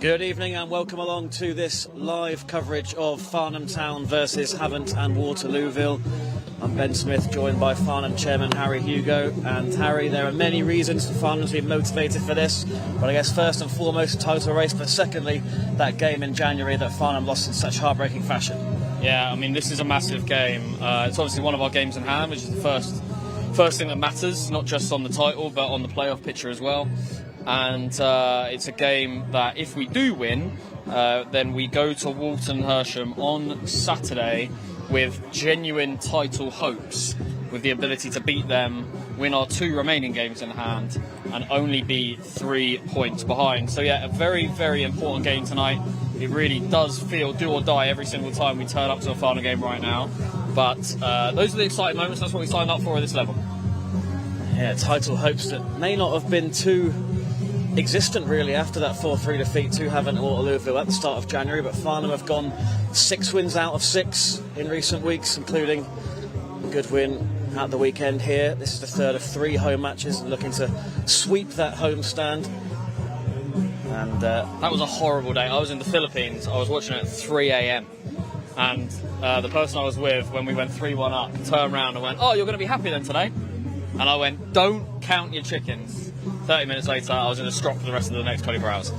Good evening and welcome along to this live coverage of Farnham Town versus Havant and Waterlooville. I'm Ben Smith, joined by Farnham Chairman Harry Hugo. And Harry, there are many reasons for Farnham to be motivated for this, but I guess first and foremost, title race, but secondly, that game in January that Farnham lost in such heartbreaking fashion. Yeah, I mean, this is a massive game. It's obviously one of our games in hand, which is the first thing that matters, not just on the title, but on the playoff picture as well. And it's a game that if we do win, then we go to Walton Hersham on Saturday with genuine title hopes, with the ability to beat them, win our two remaining games in hand, and only be 3 points behind. So yeah, a very, very important game tonight. It really does feel do or die every single time we turn up to a Farnham game right now. But those are the exciting moments. That's what we signed up for at this level. Yeah, title hopes that may not have been too existent really after that 4-3 defeat to Havant and Waterlooville at the start of January, but Farnham have gone 6 wins out of 6 in recent weeks, including a good win at the weekend here. This is the third of 3 home matches and looking to sweep that home stand. And that was a horrible day. I was in the Philippines. I was watching it at 3 a.m. and the person I was with, when we went 3-1 up, turned around and went, "Oh, you're going to be happy then today?" And I went, "Don't count your chickens." 30 minutes later, I was in a strop for the rest of the next 24 hours.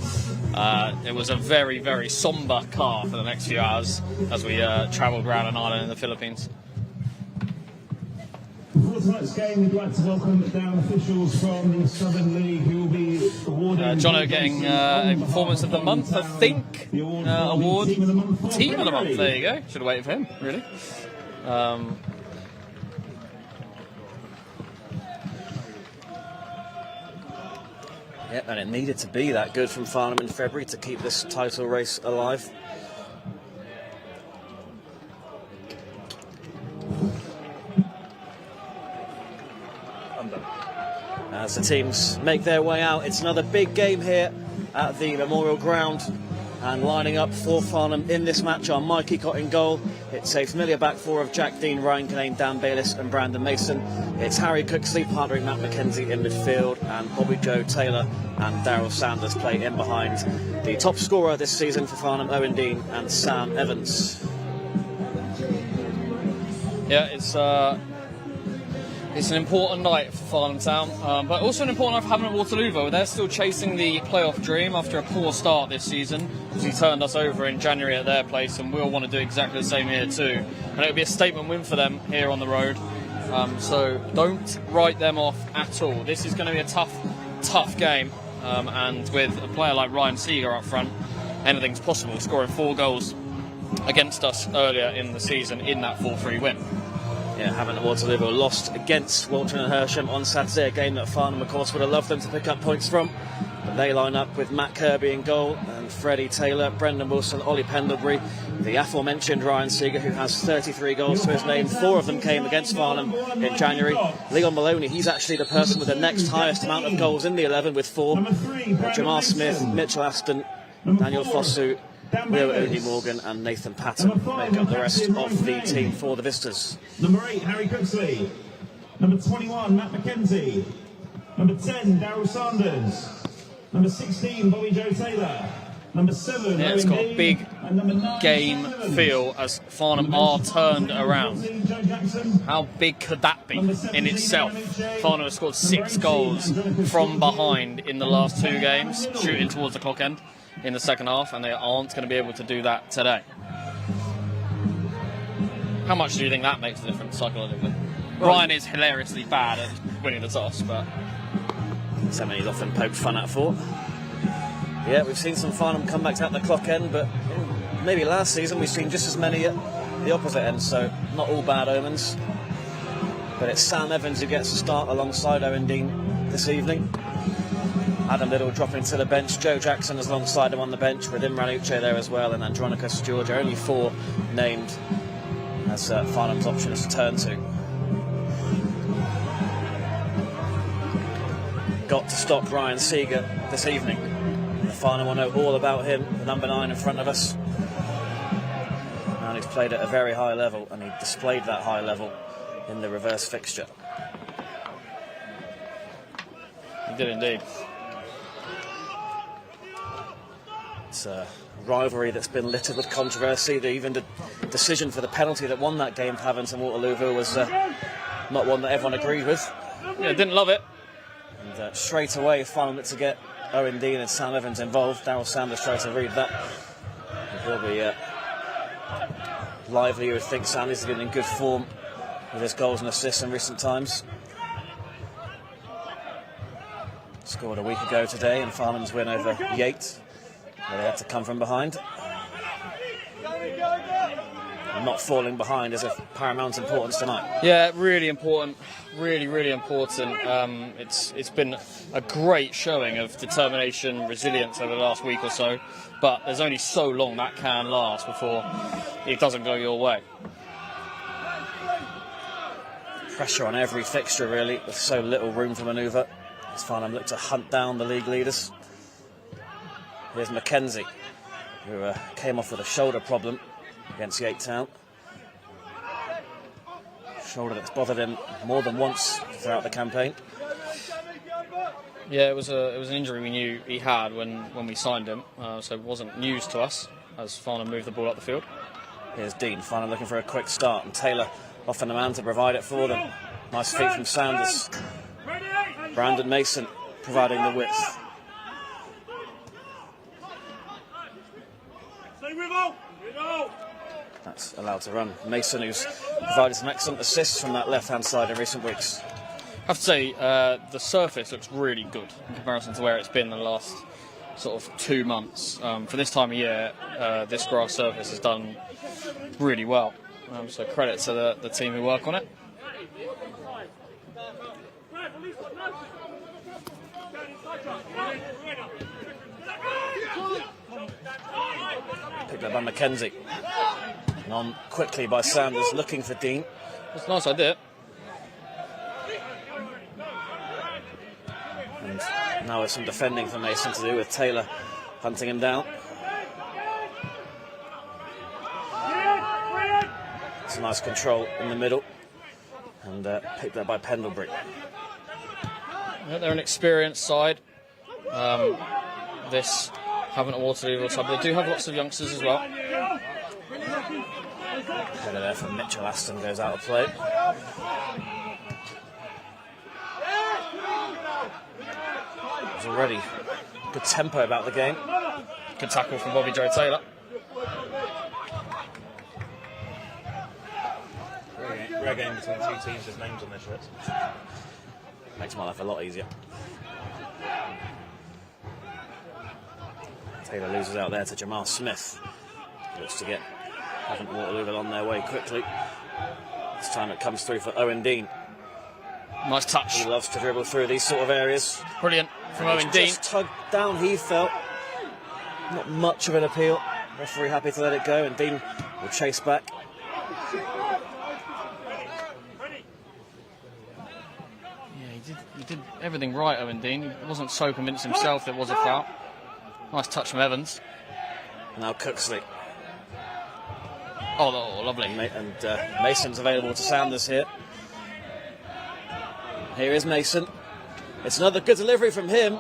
It was a very, very sombre car for the next few hours as we travelled around an island in the Philippines. For tonight's game, we'd like to welcome down officials from the Southern League who will be awarding... Jono getting a Performance of the Month, I think. Award. Team of the Month, there you go. Should have waited for him, really. Yep, and it needed to be that good from Farnham in February to keep this title race alive. As the teams make their way out, it's another big game here at the Memorial Ground. And lining up for Farnham in this match are Mike Eacott in goal. It's a familiar back four of Jack Dean, Ryan Kinane, Dan Bayliss and Brandon Mason. It's Harry Cooksley partnering Matt McKenzie in midfield, and Bobby Joe Taylor and Daryl Sanders play in behind. The top scorer this season for Farnham, Owen Dean and Sam Evans. Yeah, it's an important night for Farnham Town, but also an important night for Havant and Waterlooville. They're still chasing the playoff dream after a poor start this season, because he turned us over in January at their place, and we'll want to do exactly the same here too. And it'll be a statement win for them here on the road. So don't write them off at all. This is going to be a tough game, and with a player like Ryan Seeger up front, anything's possible, scoring 4 goals against us earlier in the season in that 4-3 win. Yeah, Havant and Waterlooville lost against Walton and Hersham on Saturday, a game that Farnham, of course, would have loved them to pick up points from. But they line up with Matt Kirby in goal, and Freddie Taylor, Brendan Wilson, Ollie Pendlebury, the aforementioned Ryan Seeger, who has 33 goals to his name. 4 of them came against Farnham in January. Leon Maloney, he's actually the person with the next highest amount of goals in the 11 with 4. Jamar Smith, Mitchell Aston, Daniel Fosu, Will Odie Morgan and Nathan Patton make up the rest of the team for the visitors. Number 8, Harry Cooksley. Number 21, Matt McKenzie. Number 10, Daryl Sanders. Number 16, Bobby Joe Taylor. Number 7, yeah, it's got a big game feel as Farnham are turned around. How big could that be in itself? Farnham have scored 6 goals from behind in the last 2 games, shooting towards the clock end in the second half, and they aren't going to be able to do that today. How much do you think that makes a difference psychologically? Ryan is hilariously bad at winning the toss, but something he's often poked fun at for. Yeah, we've seen some Farnham comebacks at the clock end, but maybe last season we've seen just as many at the opposite end, so not all bad omens. But it's Sam Evans who gets to start alongside Owen Dean this evening. Adam Little dropping to the bench. Joe Jackson is alongside him on the bench, with Imran Uche there as well, and Andronicus Georgia. Only 4 named as Farnham's options to turn to. Got to stop Ryan Seeger this evening. The Farnham will know all about him, the number 9 in front of us. And he's played at a very high level, and he displayed that high level in the reverse fixture. He did indeed. It's a rivalry that's been littered with controversy. Even the decision for the penalty that won that game for Havant and Waterlooville was not one that everyone agreed with. Yeah, didn't love it. And straight away, Farnham to get Owen Dean and Sam Evans involved. Daryl Sanders tried to read that. And he'll be lively, you would think. Sanders has been in good form with his goals and assists in recent times. Scored a week ago today in Farnham's win over Yates, where they had to come from behind. And not falling behind is of paramount importance tonight. Yeah, really important. Really important. It's been a great showing of determination, resilience over the last week or so, but there's only so long that can last before it doesn't go your way. Pressure on every fixture, really, with so little room for manoeuvre. As Farnham look to hunt down the league leaders. Here's Mackenzie, who came off with a shoulder problem against Yates Town. Shoulder that's bothered him more than once throughout the campaign. Yeah, it was an injury we knew he had when we signed him, so it wasn't news to us as Farnham moved the ball up the field. Here's Dean, Farnham looking for a quick start, and Taylor often the man to provide it for them. Nice feet from Sanders. Brandon Mason providing the width. That's allowed to run. Mason, who's provided some excellent assists from that left-hand side in recent weeks. I have to say, the surface looks really good in comparison to where it's been the last sort of 2 months. For this time of year, this grass surface has done really well. So credit to the team who work on it. Picked up by Mackenzie. And on quickly by Sanders, looking for Dean. That's a nice idea. And now there's some defending for Mason to do with Taylor hunting him down. It's a nice control in the middle. And picked up by Pendlebury. Yeah, they're an experienced side. This Havant and Waterlooville side, but they do have lots of youngsters as well. Header there from Mitchell Aston goes out of play. There's already good tempo about the game. Good tackle from Bobby Joe Taylor. Rare game between two teams with names on their shirts. Makes my life a lot easier. Taylor loses out there to Jamal Smith. Looks to get Havant Waterlooville on their way quickly. This time it comes through for Owen Dean. Nice touch. He loves to dribble through these sort of areas. Brilliant from Owen Dean. Just tugged down, he felt. Not much of an appeal. Referee happy to let it go, and Dean will chase back. He did everything right, Owen Dean. He wasn't so convinced himself there was a foul. Nice touch from Evans. Now Cooksley. Oh, lovely. And Mason's available to Sanders here. Here is Mason. It's another good delivery from him.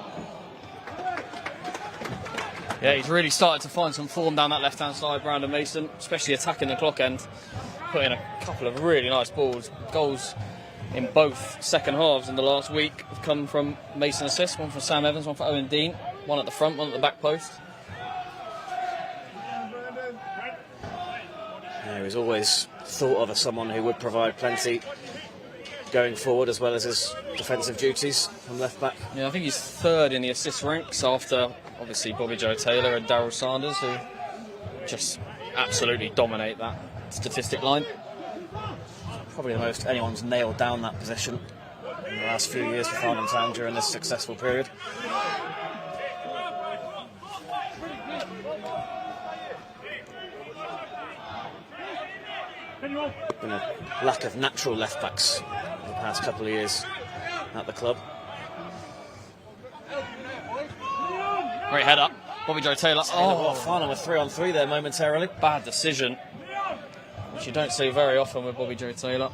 Yeah, he's really started to find some form down that left-hand side, Brandon Mason, especially attacking the clock end. Put in a couple of really nice balls. Goals in both second halves in the last week have come from Mason assists. One from Sam Evans, one for Owen Dean. One at the front, one at the back post. Yeah, he's always thought of as someone who would provide plenty going forward, as well as his defensive duties from left back. Yeah, I think he's third in the assist ranks after obviously Bobby Joe Taylor and Daryl Sanders, who just absolutely dominate that statistic line. Probably the most anyone's nailed down that position in the last few years for Farnham Town during this successful period. Been a lack of natural left backs in the past couple of years at the club. Great header, Bobby Joe Taylor. Oh, Farnham with 3-on-3 there momentarily. Bad decision, which you don't see very often with Bobby Joe Taylor.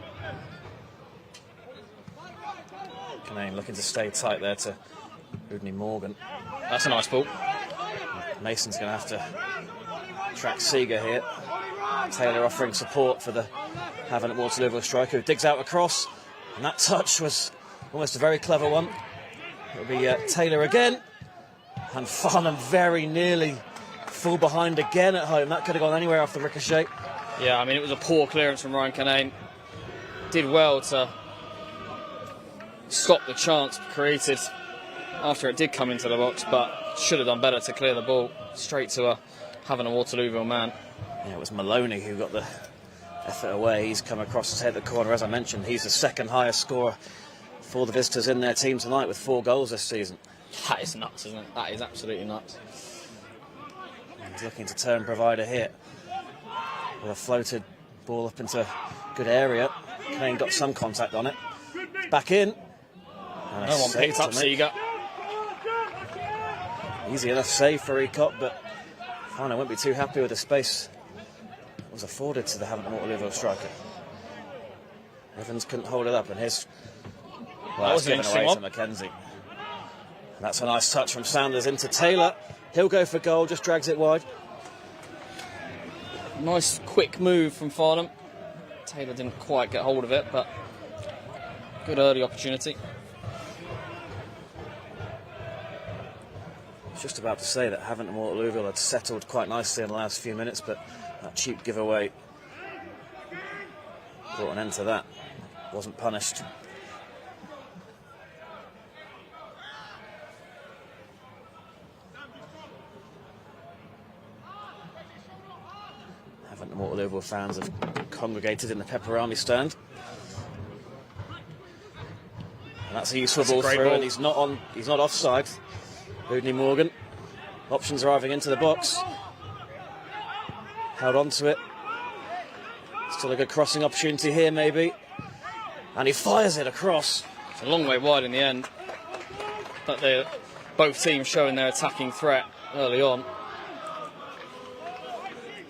Canane looking to stay tight there to Udney Morgan. That's a nice ball. Mason's going to have to track Seeger here. Taylor offering support for the Havant Waterlooville striker, who digs out across, and that touch was almost a very clever one. It'll be Taylor again, and Farnham very nearly fall behind again at home. That could have gone anywhere off the ricochet. Yeah, I mean, it was a poor clearance from Ryan Canane. Did well to stop the chance created after it did come into the box, but should have done better to clear the ball straight to having a Waterlooville man. Yeah, it was Maloney who got the effort away. He's come across to hit the corner. As I mentioned, he's the second highest scorer for the visitors in their team tonight with 4 goals this season. That is nuts, isn't it? That is absolutely nuts. He's looking to turn provider here with a floated ball up into a good area. Kane got some contact on it. Back in. And No one picked up Seeger. Easy enough save for Ecott, but Farnham won't be too happy with the space that was afforded to the Havant Waterlooville striker. Evans couldn't hold it up, and his was given away to Mackenzie. And that's a nice touch from Sanders into Taylor. He'll go for goal, just drags it wide. Nice quick move from Farnham. Taylor didn't quite get hold of it, but good early opportunity. I was just about to say that Havant and Waterlooville had settled quite nicely in the last few minutes, but that cheap giveaway brought an end to that. Wasn't punished. Havant and Waterlooville fans have congregated in the Pepperami stand. And that's a useful ball through, and he's not offside. Houdini Morgan. Options arriving into the box. Held on to it. Still a good crossing opportunity here, maybe. And he fires it across. It's a long way wide in the end. But they're both teams showing their attacking threat early on.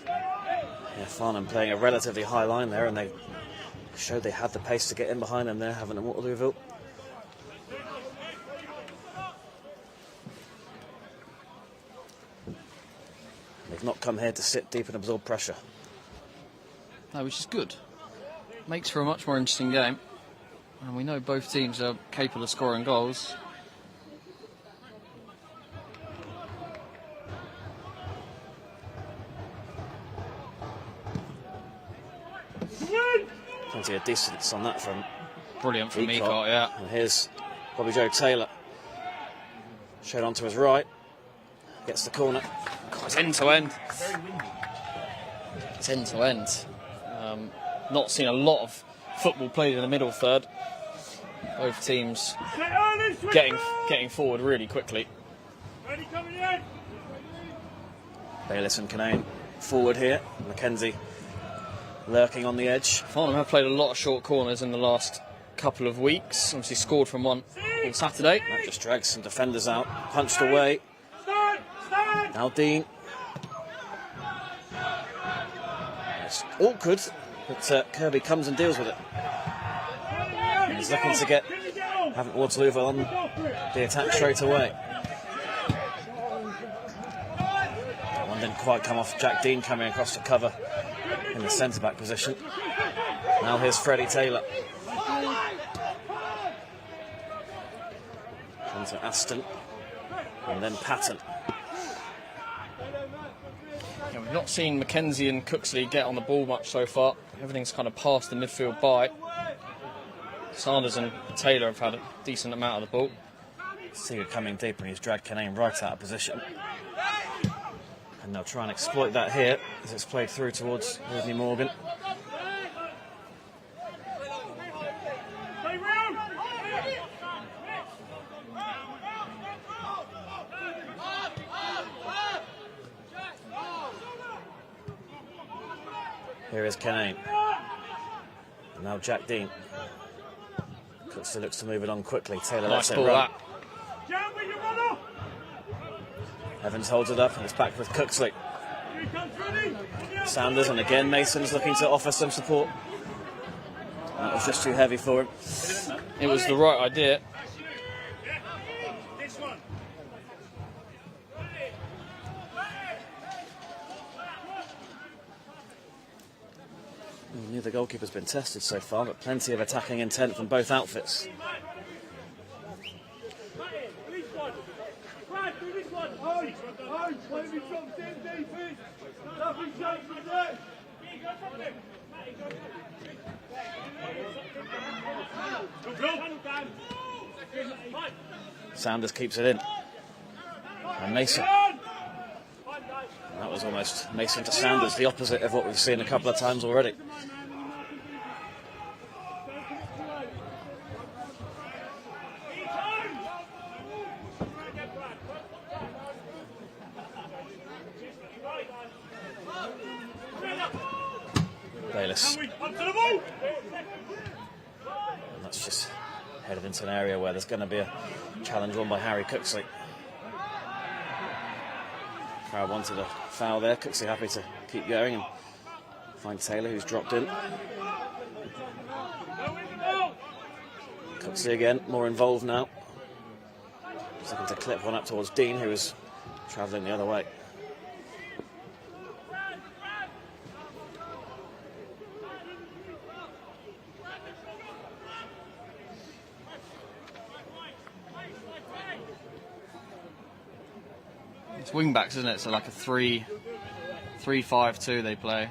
Yeah, Farnham playing a relatively high line there, and they showed they had the pace to get in behind them there, Havant and Waterlooville. They've not come here to sit deep and absorb pressure. No, which is good. Makes for a much more interesting game. And we know both teams are capable of scoring goals. Plenty of distance on that from Brilliant from Ecott, yeah. And here's Bobby Joe Taylor. Showed on to his right. Gets the corner. God, it's end to end. It's end to end. Not seen a lot of football played in the middle third. Both teams getting forward really quickly. Bayliss and Canane forward here. Mackenzie lurking on the edge. Farnham have played a lot of short corners in the last couple of weeks. Obviously scored from one on Saturday. That just drags some defenders out. Punched away. Now Dean. It's awkward, but Kirby comes and deals with it. And he's looking to get Havant Waterlooville on the attack straight away. One didn't quite come off. Jack Dean coming across to cover in the centre-back position. Now here's Freddie Taylor. Into Aston. And then Patton. Yeah, we've not seen Mackenzie and Cooksley get on the ball much so far. Everything's kind of passed the midfield by. Sanders and Taylor have had a decent amount of the ball. Seeger coming deep, and he's dragged Canane right out of position. And they'll try and exploit that here as it's played through towards Houdini Morgan. Here is Canane. And now Jack Dean. Cooksley looks to move it on quickly. Taylor lets it run. Evans holds it up and it's back with Cooksley. Sanders, and again Mason's looking to offer some support. That was just too heavy for him. It was the right idea. Neither goalkeeper's been tested so far, but plenty of attacking intent from both outfits. Sanders keeps it in. And Mason. That was almost Mason to Sanders, the opposite of what we've seen a couple of times already. Bayliss. And that's just headed into an area where there's going to be a challenge won by Harry Cooksley. Crowd wanted a foul there. Cooksley happy to keep going and find Taylor, who's dropped in. Cooksley again, more involved now. Just looking to clip one up towards Dean, who was travelling the other way. It's wing backs, isn't it? So like a 3-5-2 they play.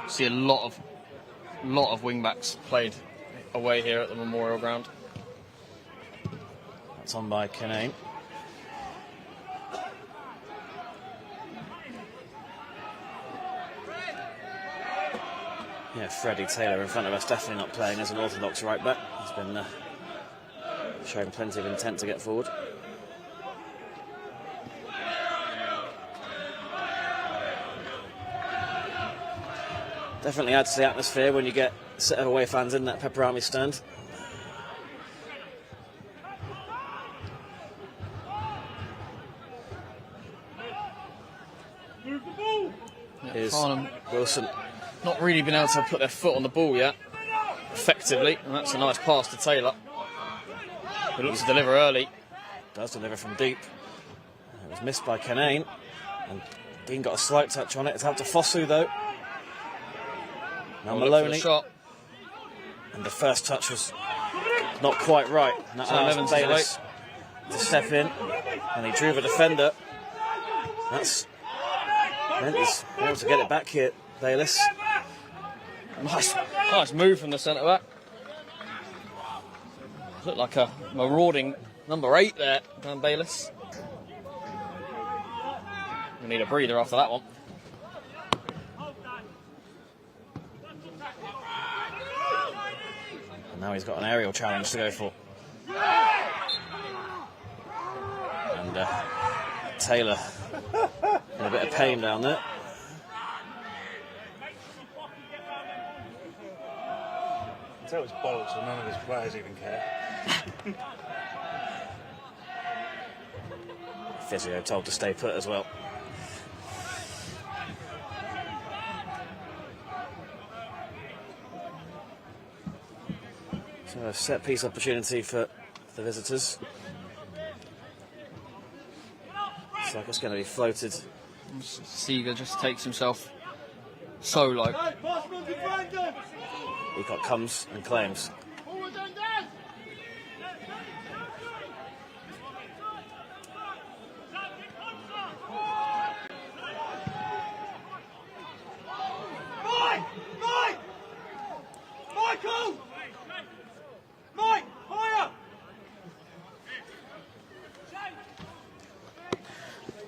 See a lot of wing backs played away here at the Memorial Ground. That's on by Kinane. Yeah, Freddie Taylor in front of us, definitely not playing as an orthodox right back. He's been showing plenty of intent to get forward. Definitely adds to the atmosphere when you get a set of away fans in that Pepperami stand. Here's Farnham Wilson. not really been able to put their foot on the ball yet, effectively, and that's a nice pass to Taylor, who looks to deliver early. Does deliver from deep. It was missed by Kinane, and Dean got a slight touch on it. It's out to Fosu though. Now Maloney, shot. and the first touch was not quite right. And that allows Bayliss to step in, and he drew the defender. That's meant he's able to get it back here, Bayliss. Nice move from the centre back. Looked like a marauding number 8 there, Dan Bayliss. We need a breather after that one. And now he's got an aerial challenge to go for. And Taylor in a bit of pain down there. That was bollocks, and none of his players even care. Physio told to stay put as well. So a set piece opportunity for the visitors. Looks like it's going to be floated. Seeger just takes himself so low. Peacock comes and claims.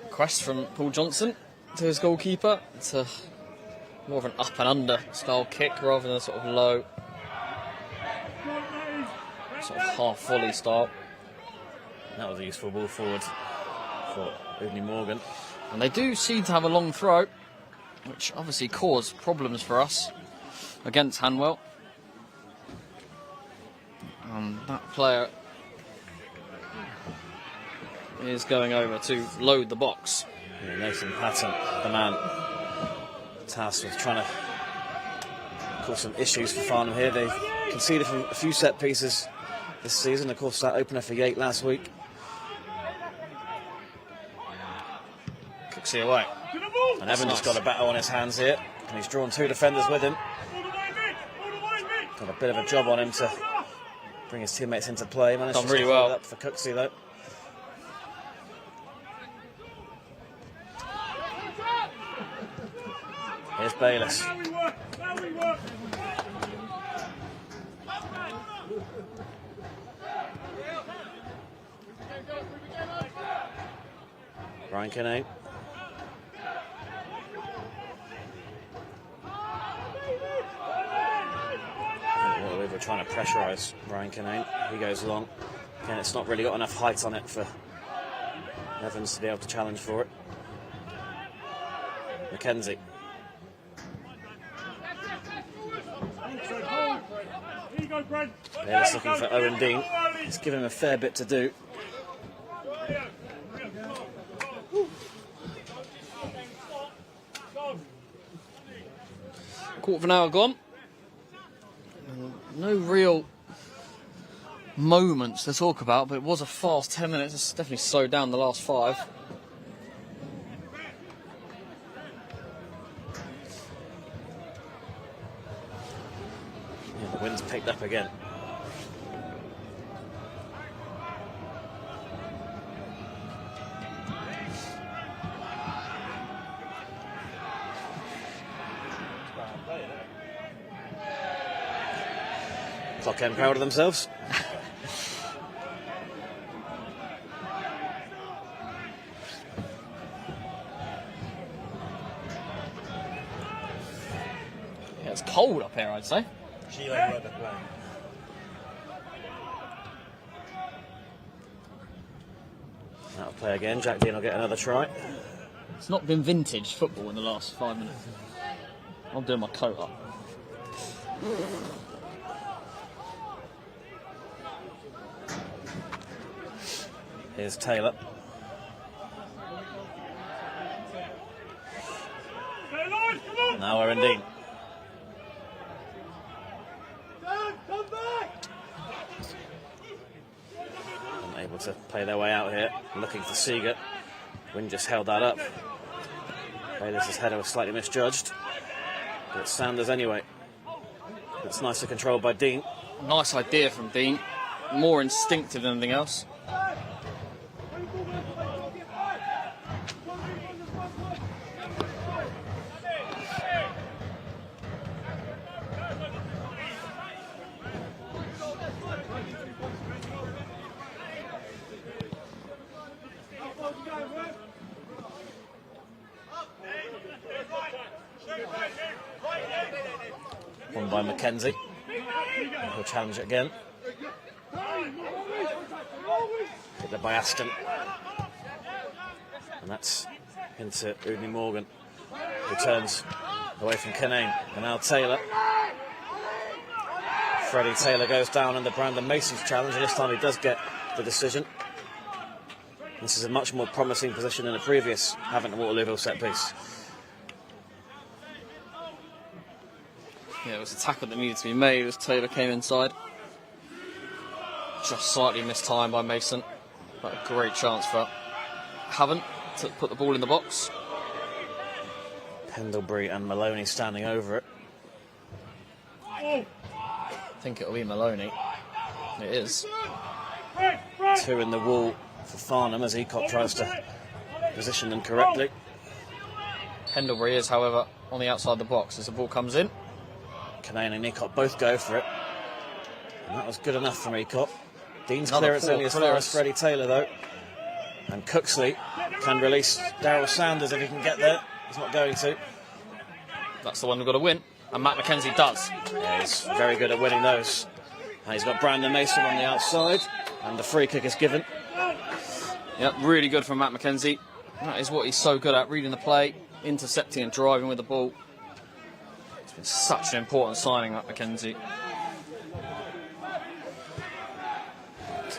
Request from Paul Johnson to his goalkeeper. It's a more of an up and under style kick rather than a sort of low, sort of half volley style. That was a useful ball forward for Udney Morgan. And they do seem to have a long throw, which obviously caused problems for us against Hanwell. And that player is going over to load the box. Yeah, Nathan Patton, the man tasked with trying to cause some issues for Farnham here. They've conceded from a few set pieces this season. Of course, that opener for Yate last week. Cooksey away. And Evans has got a battle on his hands here. and he's drawn 2 defenders with him. Got a bit of a job on him to bring his teammates into play. Managed Done to really follow well. it up for Cooksey though. Here's Bayliss. Ryan Kinane. Waterlooville trying to pressurise Ryan Kinane. He goes long. Again, it's not really got enough height on it for Evans to be able to challenge for it. Mackenzie. Bayliss looking for Owen Dean. He's given him a fair bit to do. Quarter of an hour gone. No real moments to talk about, but it was a fast 10 minutes. It's definitely slowed down the last 5. Yeah, the wind's picked up again. Clock end proud of themselves. Yeah, it's cold up here, I'd say. Chile weather playing. That'll play again. Jack Dean will get another try. It's not been vintage football in the last 5 minutes. I'm doing my coat up. Here's Taylor. Now Owen Dean. Unable to play their way out here. Looking for Seeger. Wind just held that up. Bayliss' header was slightly misjudged. But it's Sanders anyway. It's nicely controlled by Dean. Nice idea from Dean. More instinctive than anything else. Won by Mackenzie. He'll challenge it again. Hit there by Aston. And that's into Udney Morgan. Returns away from Kinane. And now Taylor. Freddie Taylor goes down under Brandon Mason's challenge, and this time he does get the decision. This is a much more promising position than the previous Havant Waterlooville set piece. Yeah, it was a tackle that needed to be made as Taylor came inside. Just slightly missed time by Mason. But a great chance for Havant to put the ball in the box. Pendlebury and Maloney standing over it. I think it'll be Maloney. It is. 2 in the wall for Farnham as Eacott tries to position them correctly. Pendlebury is, however, on the outside the box as the ball comes in. Kinane and Eacott both go for it. And that was good enough from Eacott. Dean's Another clearance poor only as far clearance. as Freddie Taylor though. And Cooksley can release Daryl Sanders if he can get there. He's not going to. That's the one we've got to win. And Matt Mackenzie does. Yeah, he's very good at winning those. And he's got Brandon Mason on the outside. And the free kick is given. Yep, really good from Matt Mackenzie. That is what he's so good at, reading the play, intercepting and driving with the ball. It's been such an important signing, Matt Mackenzie.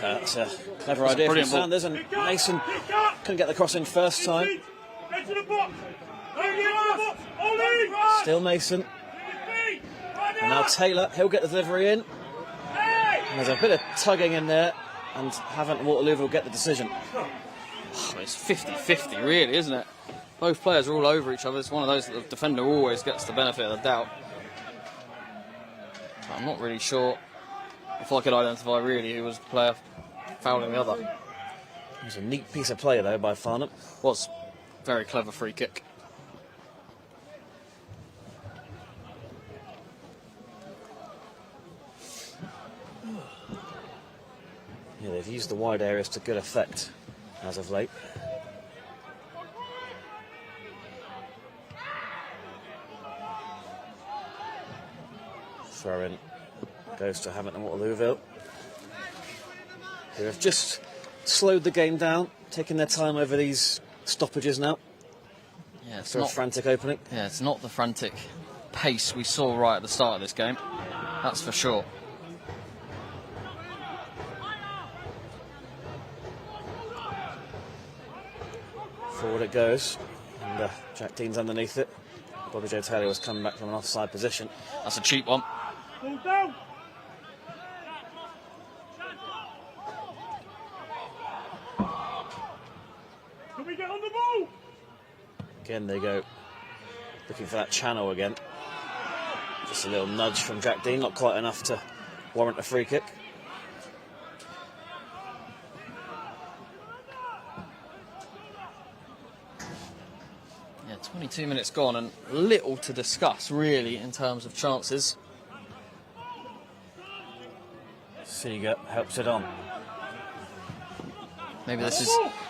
That's a clever idea from brilliant ball. Sanders, and Mason couldn't get the cross in first time. Still Mason. And now Taylor, he'll get the delivery in. And there's a bit of tugging in there, and Havant Waterlooville will get the decision. Oh, it's 50-50 really, isn't it? Both players are all over each other. It's one of those that the defender always gets the benefit of the doubt. But I'm not really sure if I could identify really who was the player fouling the other. It was a neat piece of play though by Farnham. Was very clever free kick. Yeah, they've used the wide areas to good effect as of late. Throw in goes to Havant and Waterlooville, who have just slowed the game down, taking their time over these stoppages now. Yeah, it's after a not frantic opening. Yeah, it's not the frantic pace we saw right at the start of this game. That's for sure. Forward it goes, and Jack Dean's underneath it. Bobby Joe Taylor was coming back from an offside position. That's a cheap one. Ball down. Can we get on the ball? Again they go looking for that channel again. Just a little nudge from Jack Dean, not quite enough to warrant a free kick. Yeah, 22 minutes gone and little to discuss really in terms of chances. Seeger helps it on. Maybe this is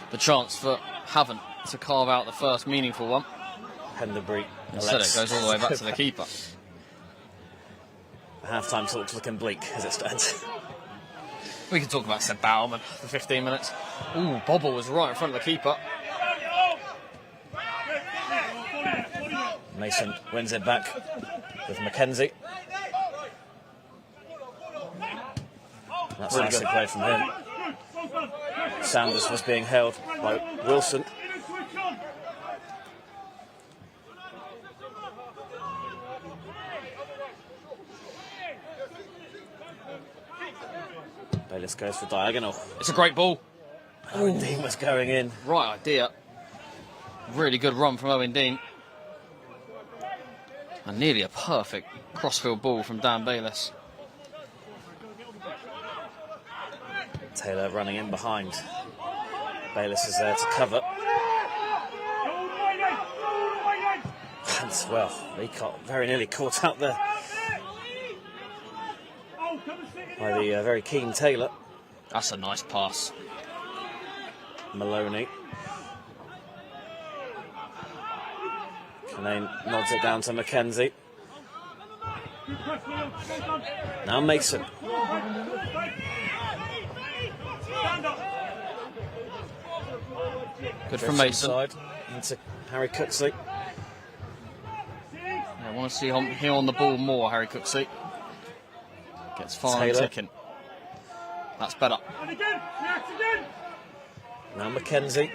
the chance for Havant to carve out the first meaningful one. Penderbury. Instead it goes all the way back to the keeper. The half-time talk's looking bleak as it stands. We can talk about Seb Bauman for 15 minutes. Ooh, Bobble was right in front of the keeper. Mason wins it back with Mackenzie. That's Really nicely good. played from him. Sanders was being held by Wilson. Bayliss goes for diagonal. It's a great ball. Owen Dean was going in. Right idea. Really good run from Owen Dean. And nearly a perfect crossfield ball from Dan Bayliss. Taylor running in behind. Bayliss is there to cover. And, well, he got very nearly caught out there by the very keen Taylor. That's a nice pass. Maloney. Canane nods it down to Mackenzie. Now Mason. Good from Mason. Side into Harry Cooksley. I want to see him on the ball more, Harry Cooksley. Gets Farnham Taylor. ticking. That's better. Now Mackenzie.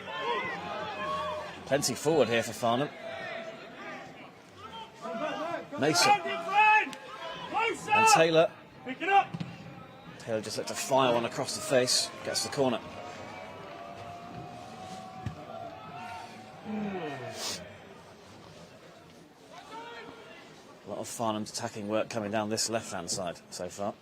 Plenty forward here for Farnham. Mason. And Taylor. Taylor just lets a fire one across the face. Gets the corner. A lot of Farnham's attacking work coming down this left-hand side so far.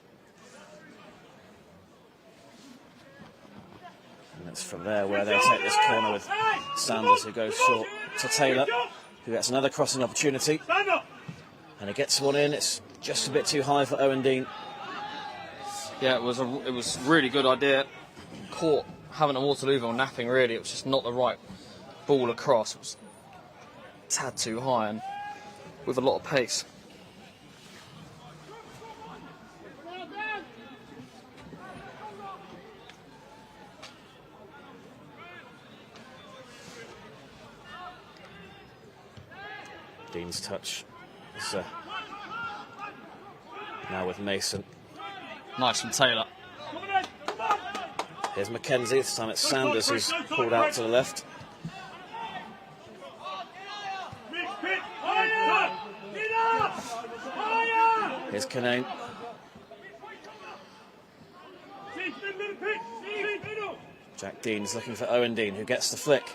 And it's from there where they'll take this corner with Sanders, who goes short to Taylor, who gets another crossing opportunity. And he gets one in. It's just a bit too high for Owen Dean. Yeah, it was really good idea. Caught having a Waterlooville napping really. It was just not the right ball across. It was a tad too high and with a lot of pace. Dean's touch is now with Mason. Nice from Taylor. Here's Mackenzie. This time it's Sanders who's pulled out to the left. Here's Canane. Jack Dean's looking for Owen Dean, who gets the flick.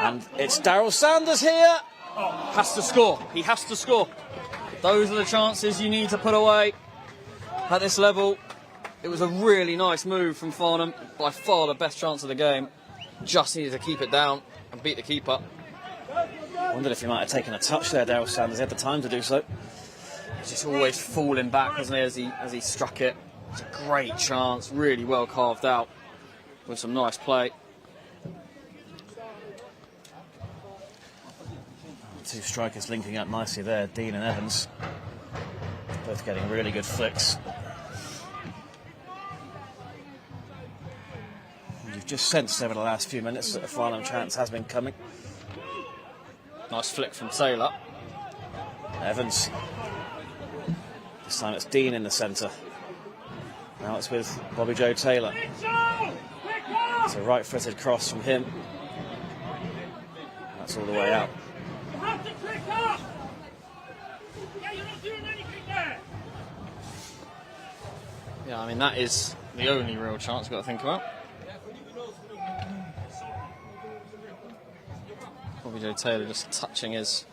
And it's Daryl Sanders here. Has to score. He has to score. Those are the chances you need to put away at this level. It was a really nice move from Farnham. By far the best chance of the game. Just needed to keep it down and beat the keeper. I wondered if he might have taken a touch there, Daryl Sanders. He had the time to do so. He's just always falling back, wasn't he, as he struck it. It's a great chance, really well carved out with some nice play. Two strikers linking up nicely there, Dean and Evans. Both getting really good flicks. You've just sensed over the last few minutes that a Farnham chance has been coming. Nice flick from Taylor. Evans. This time it's Dean in the centre. Now it's with Bobby Joe Taylor. It's a right-footed cross from him. That's all the way out. Yeah, I mean, that is the only real chance we've got to think about. Bobby Joe Taylor just touching his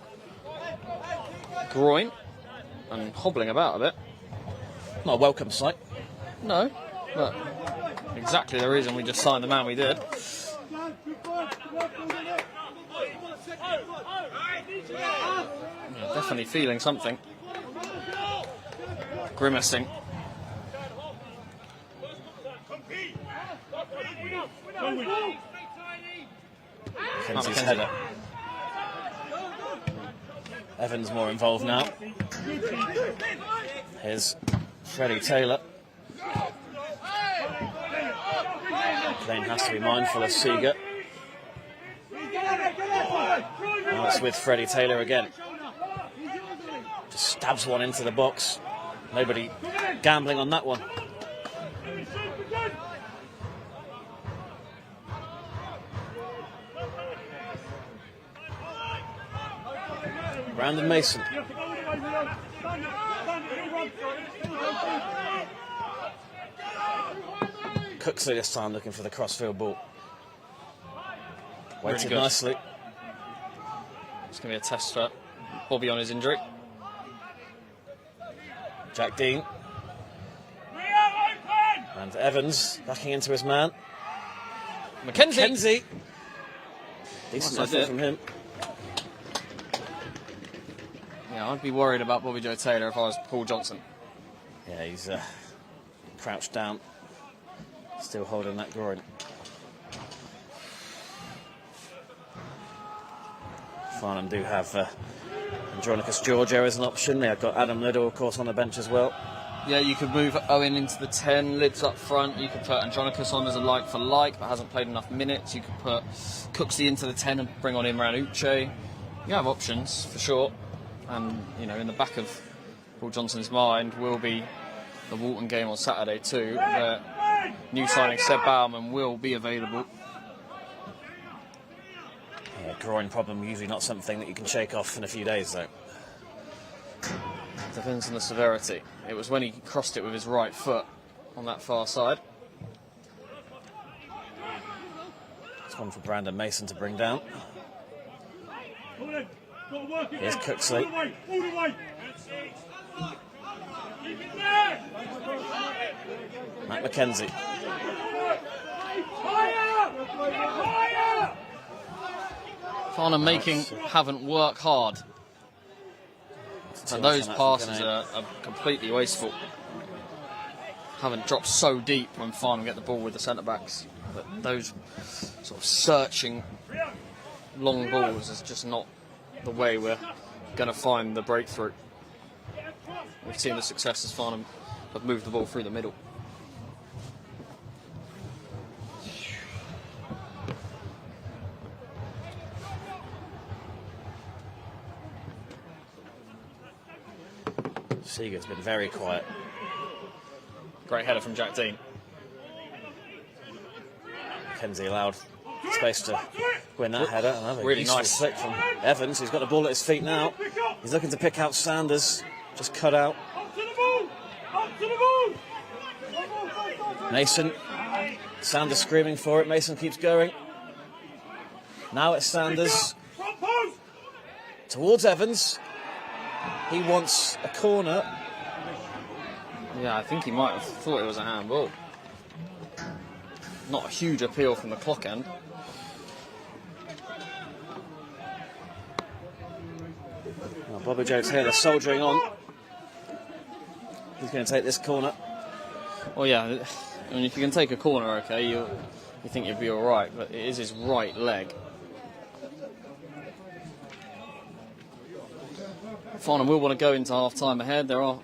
groin and hobbling about a bit. Not a welcome sight. No, but exactly the reason we just signed the man we did. Yeah, definitely feeling something. Grimacing. Kenzie's header. Evans more involved now. Here's Freddie Taylor. Lane has to be mindful of Seeger. Now it's with Freddie Taylor again. Just stabs one into the box. Nobody gambling on that one. Brandon Mason. Cooksley this time looking for the crossfield ball. Waited Really nicely. It's going to be a test for Bobby on his injury. Jack Dean. And Evans backing into his man. Mackenzie. Decent Nice effort idea. from him. Yeah, I'd be worried about Bobby Joe Taylor if I was Paul Johnson. Yeah, he's crouched down. Still holding that groin. Farnham do have Andronicus Giorgio as an option. They've got Adam Liddell, of course, on the bench as well. Yeah, you could move Owen into the 10, Lids up front. You could put Andronicus on as a like for like, but hasn't played enough minutes. You could put Cooksey into the 10 and bring on Imran Uche. You have options, for sure. And, you know, in the back of Paul Johnson's mind will be the Walton game on Saturday too, where new signing Seb Bauman will be available. Yeah, groin problem, usually not something that you can shake off in a few days, though. Depends on the severity. It was when he crossed it with his right foot on that far side. It's one for Brandon Mason to bring down. Here's Cooksley. Matt Mackenzie. Farnham making Havant work hard. And those passes are completely wasteful. Havant dropped so deep when Farnham get the ball with the centre-backs. But those sort of searching long balls is just not the way we're going to find the breakthrough. We've seen the success as Farnham have moved the ball through the middle. Seeger's been very quiet. Great header from Jack Dean. Mackenzie allowed space to win that header. Another Really useful nice flick from Evans, who's got the ball at his feet now. He's looking to pick out Sanders. Just cut out. Mason. Sanders screaming for it. Mason keeps going. Now it's Sanders towards Evans. He wants a corner. Yeah, I think he might have thought it was a handball. Not a huge appeal from the clock end. Well, Bobby Joe Taylor soldiering on. He's going to take this corner. Well, yeah, I mean, if you can take a corner, okay, you think you'd be all right, but it is his right leg. Farnham will want to go into half-time ahead. There are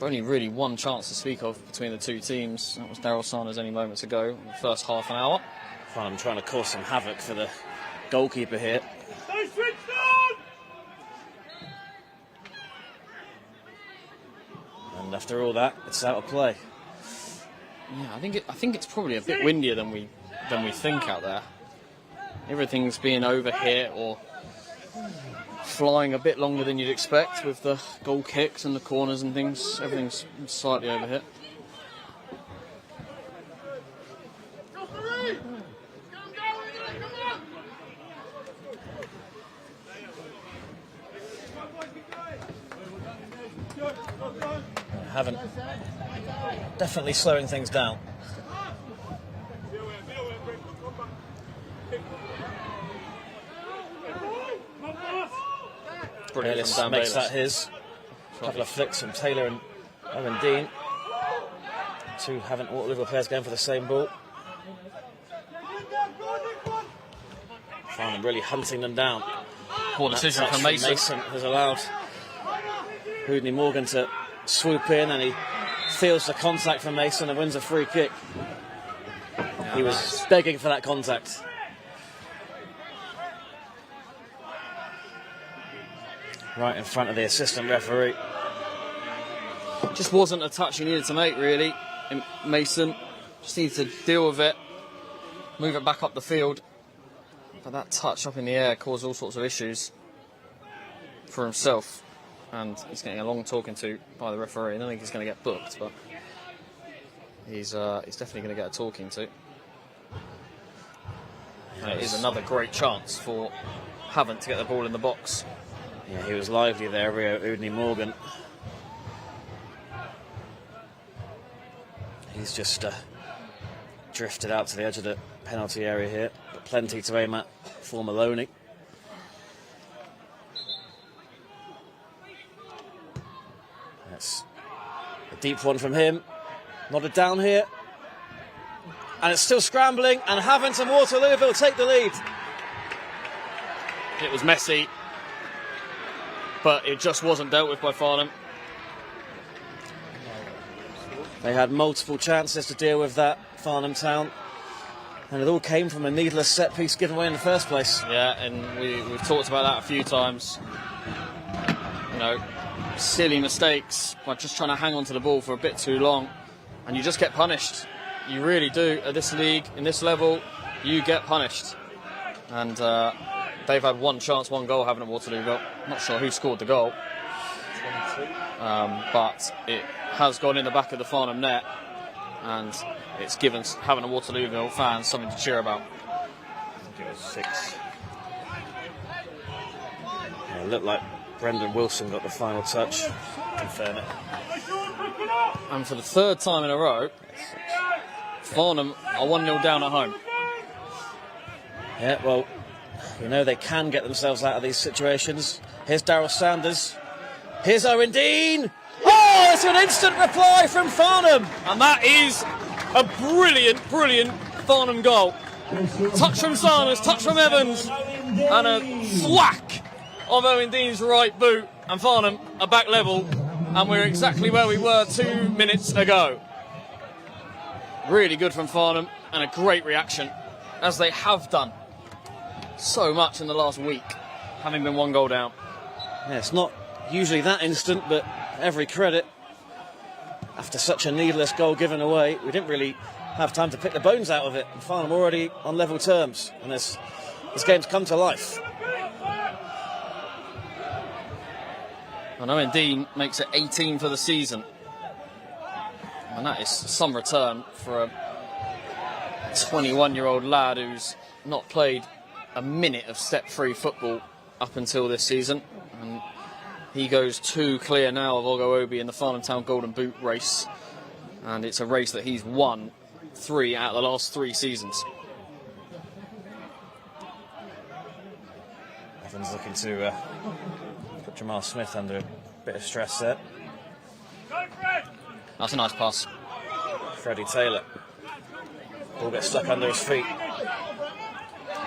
only really one chance to speak of between the two teams. That was Daryl Sanders only moments ago, in the first half an hour. Farnham trying to cause some havoc for the goalkeeper here. And after all that, it's out of play. Yeah, I think it's probably a bit windier than we think out there. Everything's being overhit or flying a bit longer than you'd expect with the goal kicks and the corners and things. Everything's slightly overhit. Havant definitely slowing things down. Brilliant from Dan Makes Bayless. that his. A couple of flicks from Taylor and Owen Dean. Two Havant Waterlooville players going for the same ball. Farnham really hunting them down. Poor decision That touch from Mason. Mason has allowed Houdini Morgan to swoop in, and he feels the contact from Mason and wins a free kick. He was begging for that contact. Right in front of the assistant referee. Just wasn't a touch he needed to make, really. And Mason just needed to deal with it, move it back up the field. But that touch up in the air caused all sorts of issues for himself. And he's getting a long talking to by the referee. I don't think he's going to get booked, but he's definitely going to get a talking to. And it is another great chance for Havant to get the ball in the box. Yeah, he was lively there, Rio Houdini Morgan. He's just drifted out to the edge of the penalty area here, but plenty to aim at for Maloney. That's a deep one from him. Nodded down here. And it's still scrambling, and Havant and Waterlooville take the lead. It was messy, but it just wasn't dealt with by Farnham. They had multiple chances to deal with that, Farnham Town, and it all came from a needless set piece given away in the first place. Yeah, and we've talked about that a few times. You know, silly mistakes by just trying to hang on to the ball for a bit too long, and you just get punished. You really do. At this league, in this level, you get punished. And they've had one chance, one goal, haven't at Waterlooville. Not sure who scored the goal. But it has gone in the back of the Farnham net, and it's given having a Waterlooville fans something to cheer about. I think it was 6. Yeah, it looked like Brendan Wilson got the final touch. Confirm it. And for the third time in a row, Farnham are 1-0 down at home. Yeah, well, you know they can get themselves out of these situations. Here's Daryl Sanders. Here's Owen Dean. Oh, it's an instant reply from Farnham. And that is a brilliant, brilliant Farnham goal. Touch from Sanders, touch from Evans, and a thwack of Owen Dean's right boot. And Farnham are back level, and we're exactly where we were 2 minutes ago. Really good from Farnham, and a great reaction, as they have done so much in the last week, having been 1 goal down. Yeah, it's not usually that instant, but every credit. After such a needless goal given away, we didn't really have time to pick the bones out of it. And Farnham already on level terms, and this game's come to life. And Owen Dean makes it 18 for the season. And that is some return for a 21-year-old lad who's not played a minute of step-free football up until this season. And he goes 2 clear now of Ogo Obi in the Farnham Town Golden Boot race. And it's a race that he's won 3 out of the last 3 seasons. Evans looking to put Jamal Smith under a bit of stress there. That's a nice pass. Freddie Taylor. Ball gets stuck under his feet.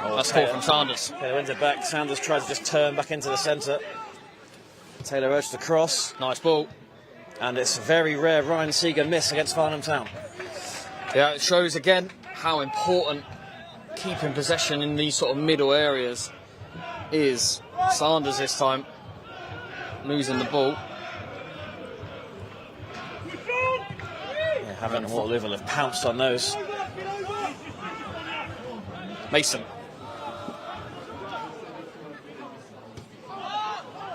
That's caught from Sanders. Taylor wins it back. Sanders tries to just turn back into the centre. Taylor urged the cross. Nice ball. And it's a very rare Ryan Seeger miss against Farnham Town. Yeah, it shows again how important keeping possession in these sort of middle areas is. Sanders this time losing the ball. Yeah, Havant and Waterlooville have pounced on those. Mason.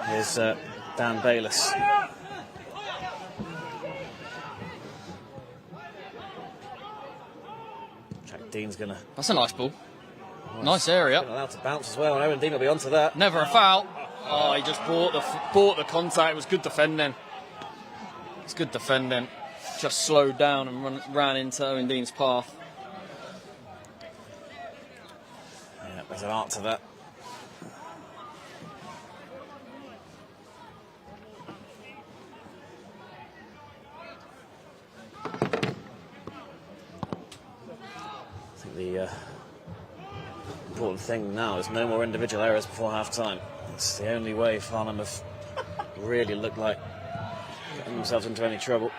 Here's Dan Bayliss. Jack Dean's going to... That's a nice ball. Nice area. Allowed to bounce as well, and Owen Dean will be onto that. Never a foul. Oh, he just bought the contact. It was good defending. It's good defending. Just slowed down and ran into Owen Dean's path. Yeah, there's an art to that. I think the important thing now is no more individual errors before half-time. It's the only way Farnham have really looked like getting themselves into any trouble.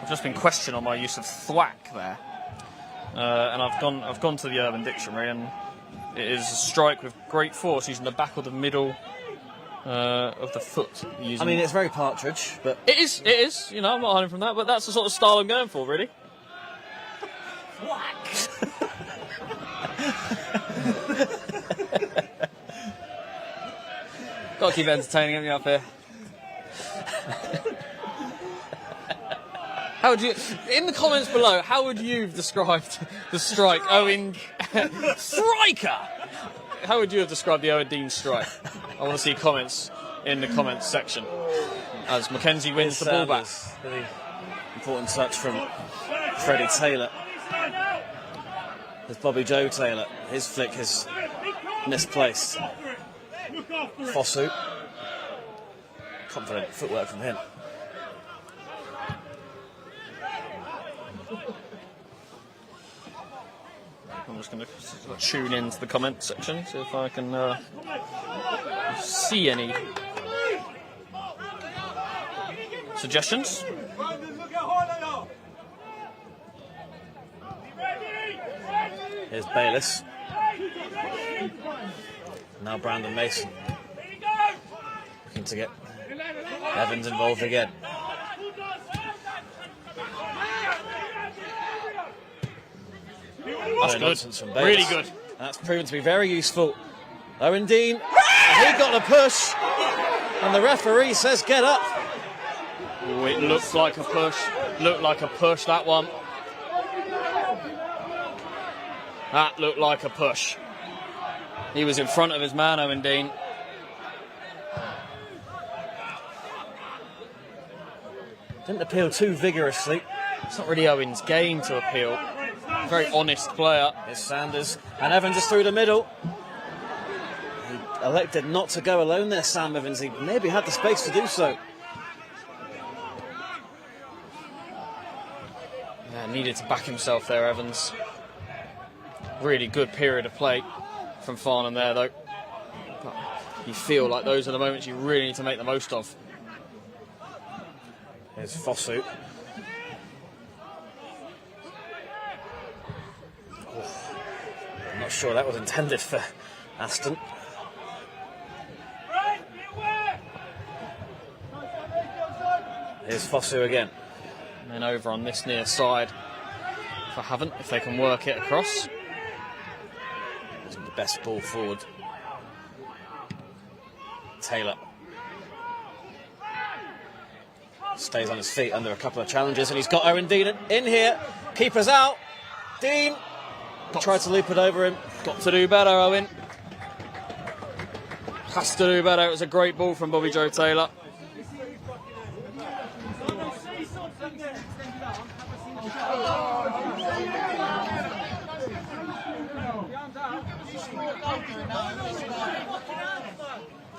I've just been questioned on my use of thwack there, and I've gone to the Urban Dictionary, and it is a strike with great force using the back or the middle of the foot. I mean, it's very Partridge, but it is. You know, I'm not hiding from that, but that's the sort of style I'm going for, really. Got to keep entertaining me up here. How would you, in the comments below, how would you have described the strike? Owen Striker! How would you have described the Owen Dean strike? I want to see comments in the comments section as Mackenzie wins the ball back. Really important touch from Freddie Taylor. There's Bobby Joe Taylor. His flick is misplaced. Fosu. Confident footwork from him. I'm just going to tune into the comment section, see if I can see any suggestions. Here's Bayliss. Now Brandon Mason. Looking to get Evans involved again. That's good. From Really good. That's proven to be very useful. Owen Dean, he got a push, and the referee says get up. Oh, it looked like a push. Looked like a push, that one. That looked like a push. He was in front of his man, Owen Dean. Didn't appeal too vigorously. It's not really Owen's game to appeal. Very honest player. Here's Sanders, and Evans is through the middle. He elected not to go alone there, Sam Evans. He maybe had the space to do so. Yeah, needed to back himself there, Evans. Really good period of play from Farnham there, though. But you feel like those are the moments you really need to make the most of. Here's Fosu. I'm not sure that was intended for Aston. Here's Fosu again. And then over on this near side for Havant, if they can work it across. Isn't the best ball forward. Taylor stays on his feet under a couple of challenges, and he's got Owen Dean in here. Keeper's out. Dean tried to loop it over him. Got to do better, Owen. Has to do better. It was a great ball from Bobby Joe Taylor.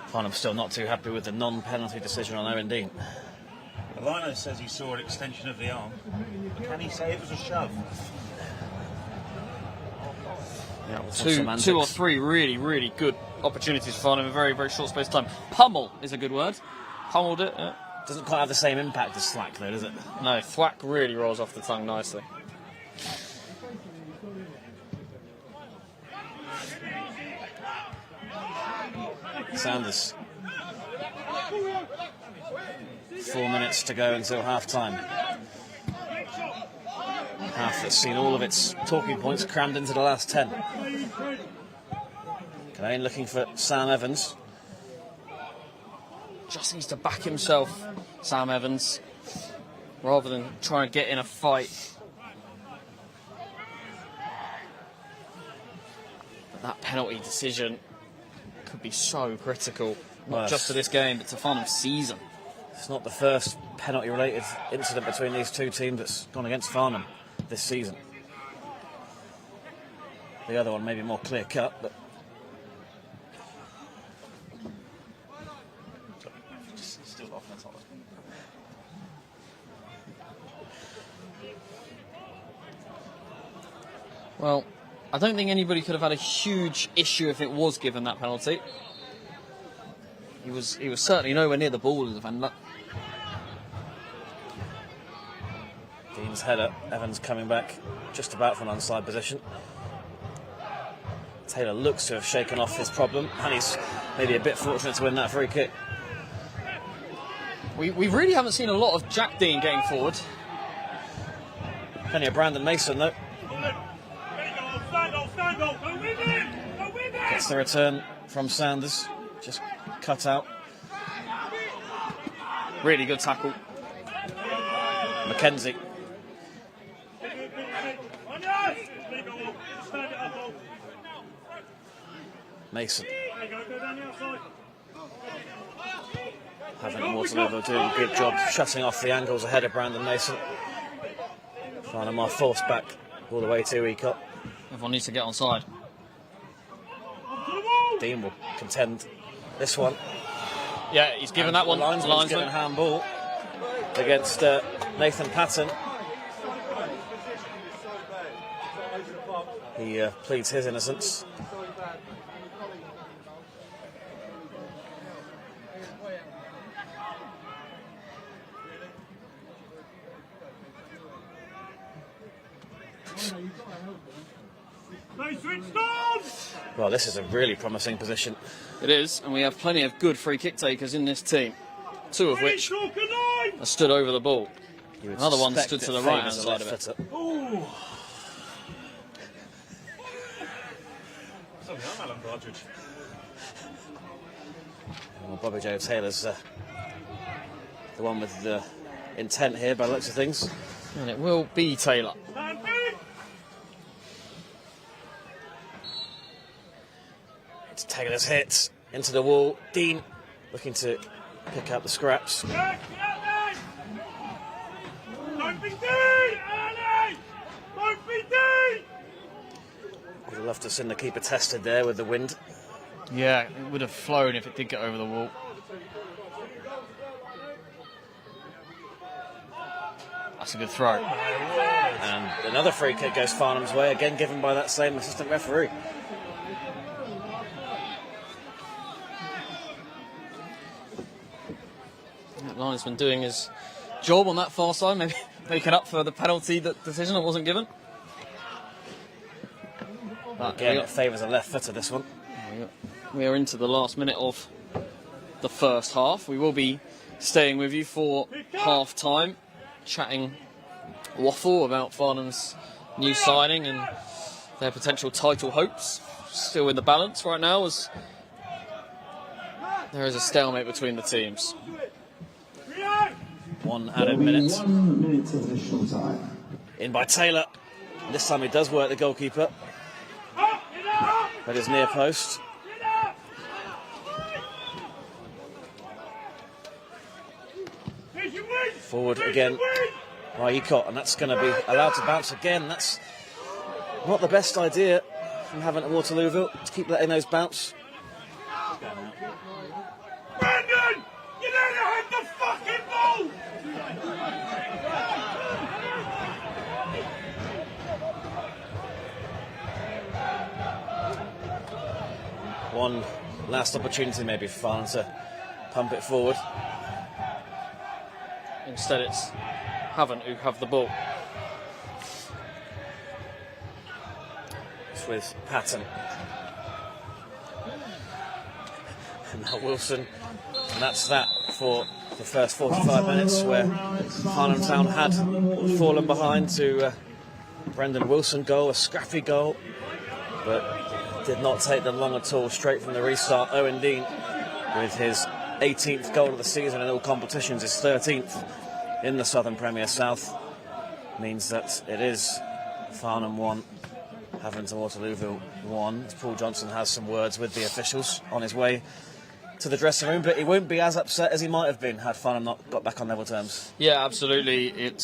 Farnham still not too happy with the non-penalty decision on Owen Dean. Lino says he saw an extension of the arm. Can he say it was a shove? Yeah, two or three really good opportunities for Farnham in a very, very short space of time. Pummel is a good word. Pummeled it. Yeah. Doesn't quite have the same impact as Thwack, though, does it? No, thwack really rolls off the tongue nicely. Sanders. 4 minutes to go until half-time. Half that's seen all of its talking points crammed into the last 10. Kane looking for Sam Evans. Just needs to back himself, Sam Evans, rather than trying to get in a fight. But that penalty decision could be so critical, not just to this game, but to Farnham's season. It's not the first penalty-related incident between these two teams that's gone against Farnham this season. The other one may be more clear-cut, but... Still off the top. Well, I don't think anybody could have had a huge issue if it was given that penalty. He was certainly nowhere near the ball, the defender. Dean's header, Evans coming back just about from an onside position. Taylor looks to have shaken off his problem, and he's maybe a bit fortunate to win that free kick. We really haven't seen a lot of Jack Dean getting forward. Plenty of Brandon Mason, though. Gets the return from Sanders, just cut out. Really good tackle. Mackenzie. Mason. Havant and Waterlooville doing a good job shutting off the angles ahead of Brandon Mason. Farnham are forced back all the way to Ecott. Everyone needs to get on side. Dean will contend this one. Yeah, he's given and that one. The linesman's given handball against Nathan Patton. He pleads his innocence. Well, this is a really promising position. It is, and we have plenty of good free kick takers in this team, two of which are stood over the ball. Another one stood to the right hand side of it. Well, Bobby Joe Taylor's the one with the intent here by the looks of things. And it will be Taylor. It's Taylor's hit into the wall. Dean looking to pick up the scraps. Would have loved to have seen the keeper tested there with the wind. Yeah, it would have flown if it did get over the wall. That's a good throw. And another free kick goes Farnham's way, again given by that same assistant referee. That linesman doing his job on that far side, maybe making up for the penalty decision that wasn't given. But again, it favours a left footer, this one. We are into the last minute of the first half. We will be staying with you for half time, chatting waffle about Farnham's new signing and their potential title hopes. Still in the balance right now as There is a stalemate between the teams. 1 added minute. 1 minute of additional time. In by Taylor. This time he does work the goalkeeper. But his near post. Forward again by Ecott, and that's going to be allowed to bounce again. That's not the best idea from Havant at Waterlooville to keep letting those bounce. Brandon! You need to have the fucking ball! One last opportunity maybe for Farnham to pump it forward. Instead, it's Havant who have the ball. It's with Patton. And now Wilson. And that's that for the first 45 minutes, where Farnham Town had fallen behind to Brendan Wilson goal, a scrappy goal, but did not take them long at all. Straight from the restart, Owen Dean with his 18th goal of the season in all competitions, his 13th in the Southern Premier South, means that it is Farnham 1, Havant to Waterlooville 1. Paul Johnson has some words with the officials on his way to the dressing room, but he won't be as upset as he might have been had Farnham not got back on level terms. Yeah, absolutely. It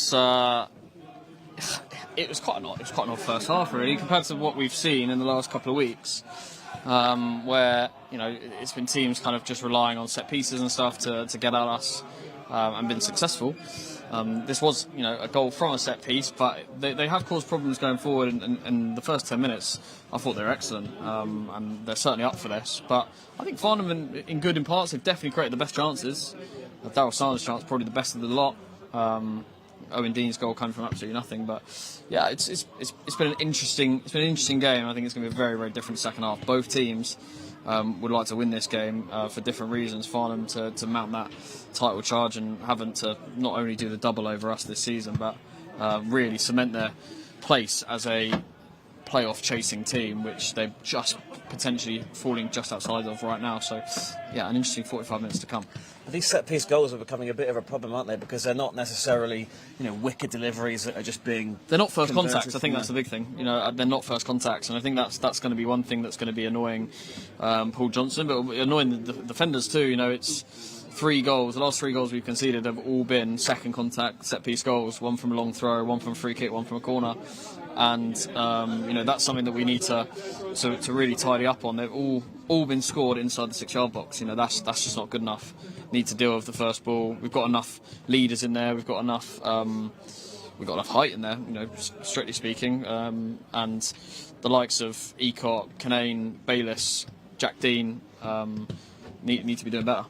was quite an odd first half, really, compared to what we've seen in the last couple of weeks, where it's been teams kind of just relying on set pieces and stuff to get at us. And been successful. This was, a goal from a set piece, but they have caused problems going forward. And the first 10 minutes, I thought they were excellent, and they're certainly up for this. But I think Farnham, in good in parts, they've definitely created the best chances. Daryl Sanders' chance probably the best of the lot. Owen Dean's goal coming from absolutely nothing. But yeah, it's been an interesting game. I think it's going to be a very, very different second half. Both teams would like to win this game for different reasons. Farnham to mount that title charge, and Havant to not only do the double over us this season, but really cement their place as a playoff chasing team, which they're just potentially falling just outside of right now. So yeah, an interesting 45 minutes to come. These set piece goals are becoming a bit of a problem, aren't they? Because they're not necessarily, wicked deliveries that are just being. They're not first contacts. I think that's the big thing. They're not first contacts, and I think that's going to be one thing that's going to be annoying Paul Johnson, but annoying the defenders too. It's 3 goals. The last 3 goals we've conceded have all been second contact set piece goals. One from a long throw, one from a free kick, one from a corner. And that's something that we need to really tidy up on. They've all been scored inside the 6-yard box. That's just not good enough. Need to deal with the first ball. We've got enough leaders in there. We've got enough height in there. Strictly speaking, and the likes of Ecott, Canane, Bayliss, Jack Dean need to be doing better.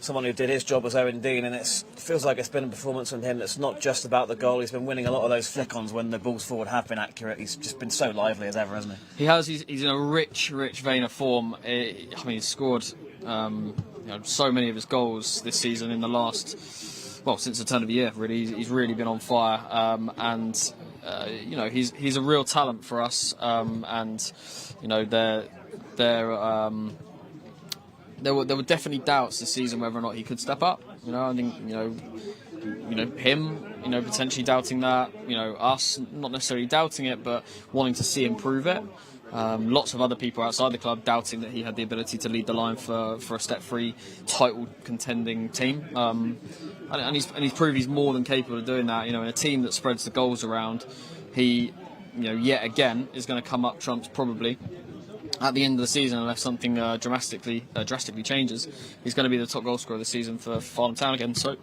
Someone who did his job was Owen Dean, and it feels like it's been a performance from him that's not just about the goal. He's been winning a lot of those flick-ons when the balls forward have been accurate. He's just been so lively as ever, hasn't he? He has. He's in a rich vein of form. He's scored so many of his goals this season in the last, since the turn of the year, really. He's really been on fire, and he's a real talent for us, and there were definitely doubts this season whether or not he could step up. I think him, potentially doubting that. Us not necessarily doubting it, but wanting to see him prove it. Lots of other people outside the club doubting that he had the ability to lead the line for a step-free title contending team. And he's proved he's more than capable of doing that. In a team that spreads the goals around, he yet again is going to come up trumps probably. At the end of the season, unless something drastically changes, he's going to be the top goal scorer of the season for Farnham Town again. So,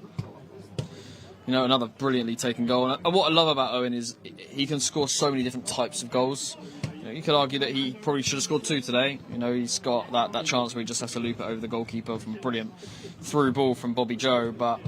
another brilliantly taken goal. And what I love about Owen is he can score so many different types of goals. You could argue that he probably should have scored 2 today. He's got that chance where he just has to loop it over the goalkeeper from a brilliant through ball from Bobby Joe. But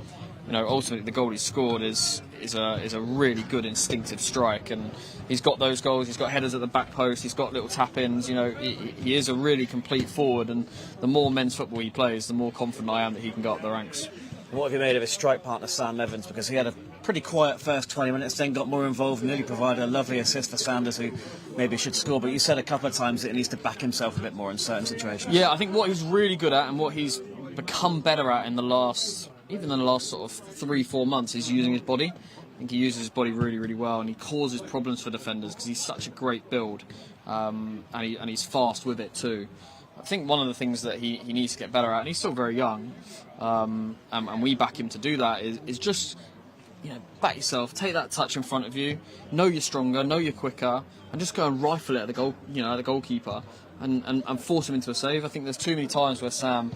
ultimately the goal he scored is a really good instinctive strike, and he's got those goals. He's got headers at the back post. He's got little tap-ins. He is a really complete forward, and the more men's football he plays, the more confident I am that he can go up the ranks. And what have you made of his strike partner Sam Evans? Because he had a pretty quiet first 20 minutes, then got more involved, nearly provided a lovely assist for Sanders, who maybe should score, but you said a couple of times that he needs to back himself a bit more in certain situations. Yeah, I think what he's really good at and what he's become better at in the last sort of 3-4 months is using his body. I think he uses his body really, really well, and he causes problems for defenders because he's such a great build, and he's fast with it too. I think one of the things that he needs to get better at, and he's still very young, and we back him to do that, is just, back yourself, take that touch in front of you, know you're stronger, know you're quicker, and just go and rifle it at the goal, at the goalkeeper, and force him into a save. I think there's too many times where Sam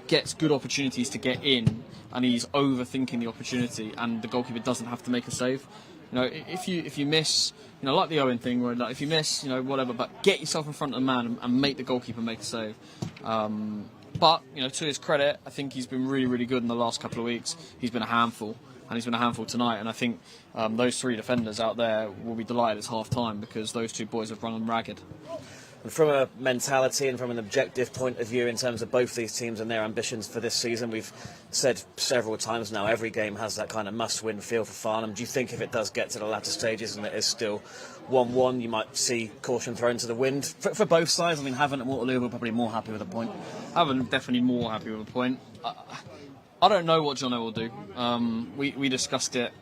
gets good opportunities to get in, and he's overthinking the opportunity, and the goalkeeper doesn't have to make a save. If you miss, like the Owen thing, where like if you miss, whatever, but get yourself in front of the man and make the goalkeeper make a save. But to his credit, I think he's been really, really good in the last couple of weeks. He's been a handful, and he's been a handful tonight. And I think those 3 defenders out there will be delighted it's half time, because those 2 boys have run them ragged. And from a mentality and from an objective point of view in terms of both these teams and their ambitions for this season, we've said several times now every game has that kind of must-win feel for Farnham. Do you think if it does get to the latter stages and it is still 1-1, you might see caution thrown to the wind for both sides? I mean, Havant and Waterlooville are probably more happy with a point. Havant definitely more happy with a point. I don't know what Jono will do. We discussed it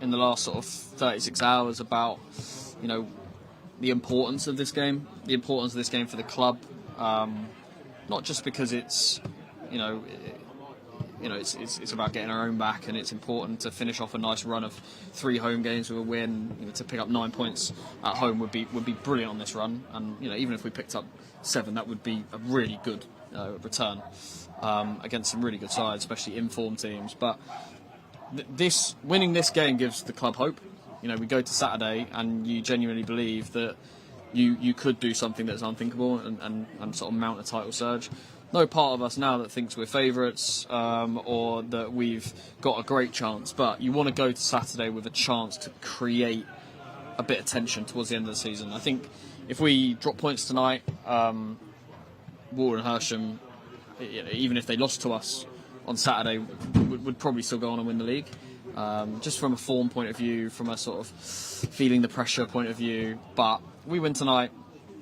in the last sort of 36 hours about, the importance of this game, for the club, not just because it's, it's about getting our own back, and it's important to finish off a nice run of 3 home games with a win. To pick up 9 points at home would be brilliant on this run, and even if we picked up 7, that would be a really good return against some really good sides, especially informed teams. But winning this game gives the club hope. We go to Saturday and you genuinely believe that you could do something that's unthinkable and sort of mount a title surge. No part of us now that thinks we're favourites or that we've got a great chance, but you want to go to Saturday with a chance to create a bit of tension towards the end of the season. I think if we drop points tonight, Water and Hersham, even if they lost to us on Saturday, would probably still go on and win the league. Just from a form point of view, from a sort of feeling the pressure point of view. But we win tonight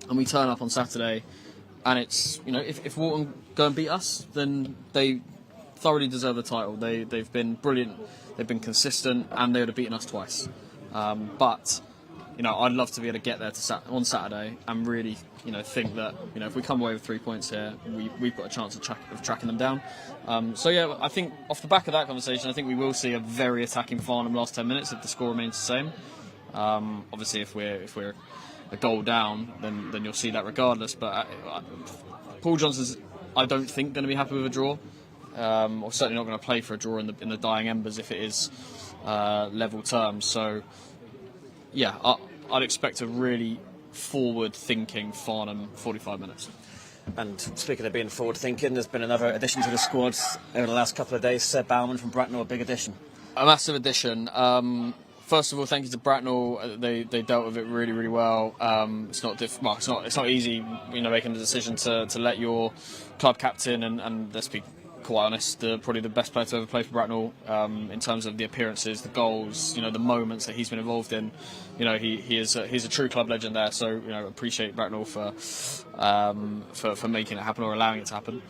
and we turn up on Saturday, and it's, if Walton go and beat us, then they thoroughly deserve the title. They've been brilliant, they've been consistent, and they would have beaten us twice. But I'd love to be able to get there on Saturday and really, think that, if we come away with 3 points here, we've got a chance of tracking them down. I think off the back of that conversation, I think we will see a very attacking Farnham last 10 minutes if the score remains the same. Obviously, if we're a goal down, then you'll see that regardless. But Paul Johnson's, I don't think, going to be happy with a draw, or certainly not going to play for a draw in the dying embers if it is level terms. So. Yeah, I'd expect a really forward-thinking Farnham 45 minutes. And speaking of being forward-thinking, there's been another addition to the squad over the last couple of days. Seb Bauman from Bracknell, a big addition. A massive addition. First of all, thank you to Bracknell. They dealt with it really, really well. It's not easy, making the decision to let your club captain and let's be quite honest, probably the best player to ever play for Bracknell in terms of the appearances, the goals, the moments that he's been involved in. He's a true club legend there. So appreciate Bracknell for making it happen or allowing it to happen.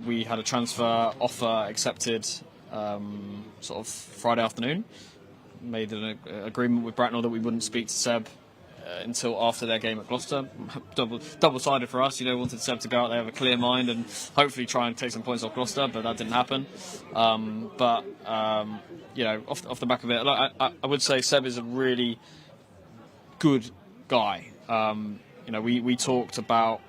We had a transfer offer accepted sort of Friday afternoon. Made an agreement with Bracknell that we wouldn't speak to Seb until after their game at Gloucester. Double-sided for us. Wanted Seb to go out there with a clear mind and hopefully try and take some points off Gloucester, but that didn't happen. Off the back of it, I would say Seb is a really good guy. We talked about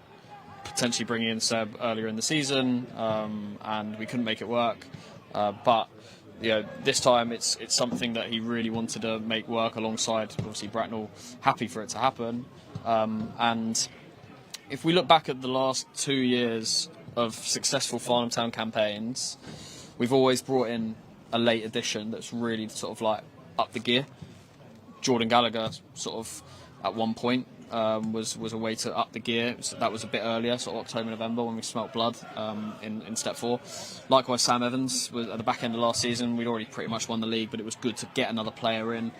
potentially bringing in Seb earlier in the season, and we couldn't make it work. But this time it's something that he really wanted to make work alongside, obviously, Bracknell. Happy for it to happen. And if we look back at the last 2 years of successful Farnham Town campaigns, we've always brought in a late addition that's really sort of like up the gear. Jordan Gallagher sort of at one point was a way to up the gear. That was a bit earlier, sort of October, November, when we smelt blood in step 4. Likewise, Sam Evans was at the back end of last season. We'd already pretty much won the league, but it was good to get another player in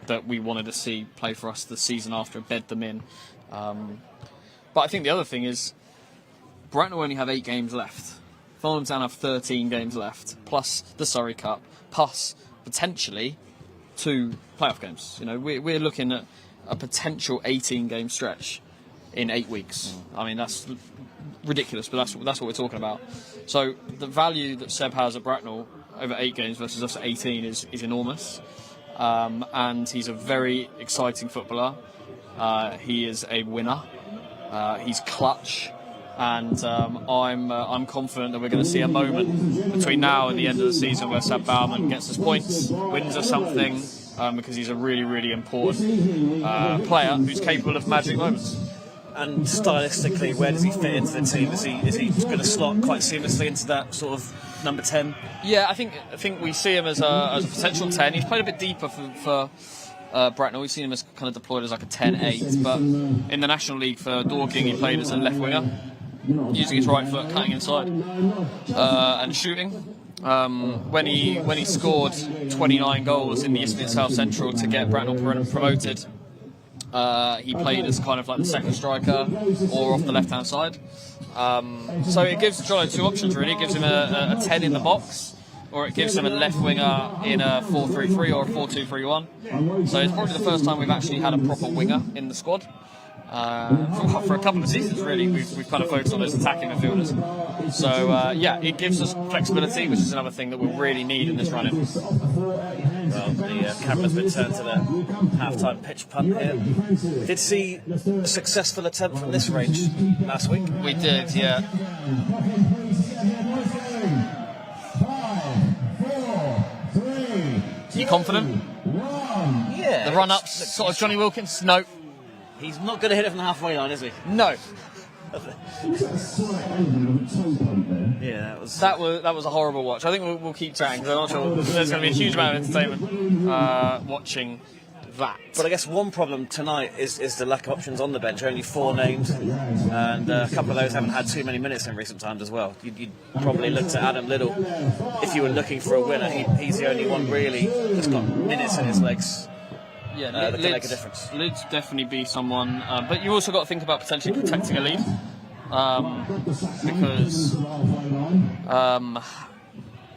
that we wanted to see play for us the season after and bed them in. But I think the other thing is Bracknell only have 8 games left. Farnham Town have 13 games left, plus the Surrey Cup, plus potentially 2 playoff games. You know, we're looking at a potential 18-game stretch in 8 weeks. I mean, that's ridiculous, but that's what we're talking about. So the value that Seb has at Bracknell over 8 games versus us at 18 is enormous. And he's a very exciting footballer. He is a winner. He's clutch. And I'm confident that we're going to see a moment between now and the end of the season where Seb Bauman gets us points, wins us something, because he's a really, really important player who's capable of magic moments. And stylistically, where does he fit into the team? Is he going to slot quite seamlessly into that sort of number 10? Yeah, I think we see him as a potential 10. He's played a bit deeper for Bracknell. We've seen him as kind of deployed as like a 10-8, but in the National League for Dorking, he played as a left winger, using his right foot, cutting inside and shooting. When he scored 29 goals in the East Mid South Central to get Bracknell promoted, he played as kind of like the second striker or off the left-hand side. So it gives Jono 2 options really. It gives him a 10 in the box, or it gives him a left winger in a 4-3-3 or a 4-2-3-1. So it's probably the first time we've actually had a proper winger in the squad. For a couple of seasons really, we've kind of focused on those attacking midfielders. So yeah, it gives us flexibility, which is another thing that we'll really need in this run-in. Well, the camera's been turned to the half-time pitch punt here. We did see a successful attempt from this range last week. We did, yeah. 5, 4, 3, You confident? Yeah. The run-ups, sort of Johnny Wilkins? No. He's not going to hit it from the halfway line, is he? No. Yeah, that was a horrible watch. I think we'll keep chatting because I'm not sure there's going to be a huge amount of entertainment watching that. But I guess one problem tonight is the lack of options on the bench. Only 4 names, and a couple of those haven't had too many minutes in recent times as well. You'd probably look to Adam Liddell if you were looking for a winner. He's the only one really that's got minutes in his legs. Yeah, that can make a difference. Lid's definitely be someone, but you also got to think about potentially protecting a lead, because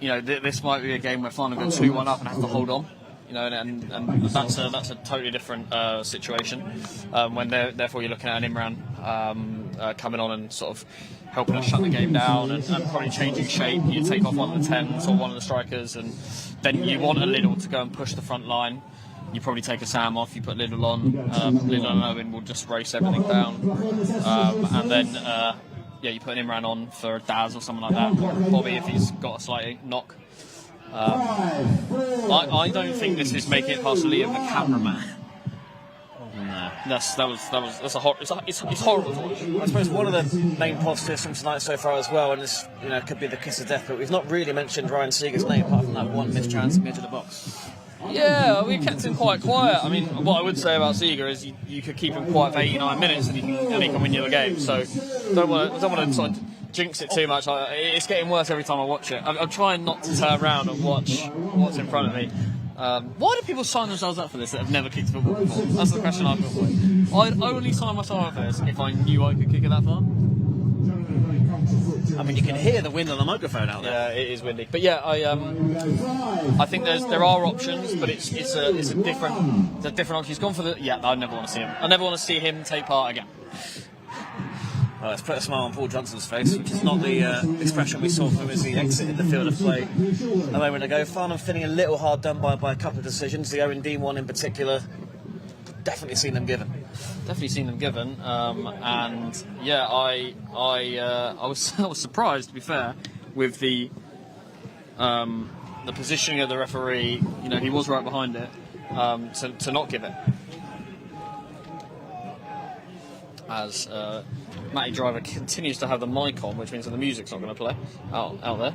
you know this might be a game where Farnham go 2-1 up and have to hold on. You know, and that's a totally different situation when therefore you're looking at an Imran coming on and sort of helping us shut the game down and probably changing shape. You take off one of the 10s or one of the strikers, and then you want a Liddell to go and push the front line. You probably take a Sam off, you put Liddell on. Liddell and Owen will just race everything down, and then yeah, you put an Imran on for Daz or something like that, or Bobby if he's got a slight knock. I don't think this is making it past Liam, the cameraman. No. That's horrible to watch. I suppose one of the main positives from tonight so far as well, and this could be the kiss of death, but we've not really mentioned Ryan Seeger's name apart from that one missed chance in the edge of the box. Yeah, we kept him quite quiet. I mean, what I would say about Seeger is you could keep him quiet for 89 minutes and he can win you the game. So don't want to sort of jinx it too much. It's getting worse every time I watch it. I'm trying not to turn around and watch what's in front of me. Why do people sign themselves up for this that have never kicked football before? That's the question I've got for you. I'd only sign myself up for this if I knew I could kick it that far. I mean, you can hear the wind on the microphone out there. Yeah, it is windy. But yeah, I think there are options, but it's a different option. He's gone for the. Yeah, I never want to see him. I never want to see him take part again. Well, let's put a smile on Paul Johnson's face, which is not the expression we saw from him as he exited the field of play a moment ago. Farnham feeling a little hard done by a couple of decisions. The Owen Dean one in particular, definitely seen them given. And yeah, I was surprised, to be fair, with the positioning of the referee. You know, he was right behind it, to not give it. As Matty Driver continues to have the mic on, which means that the music's not going to play out there.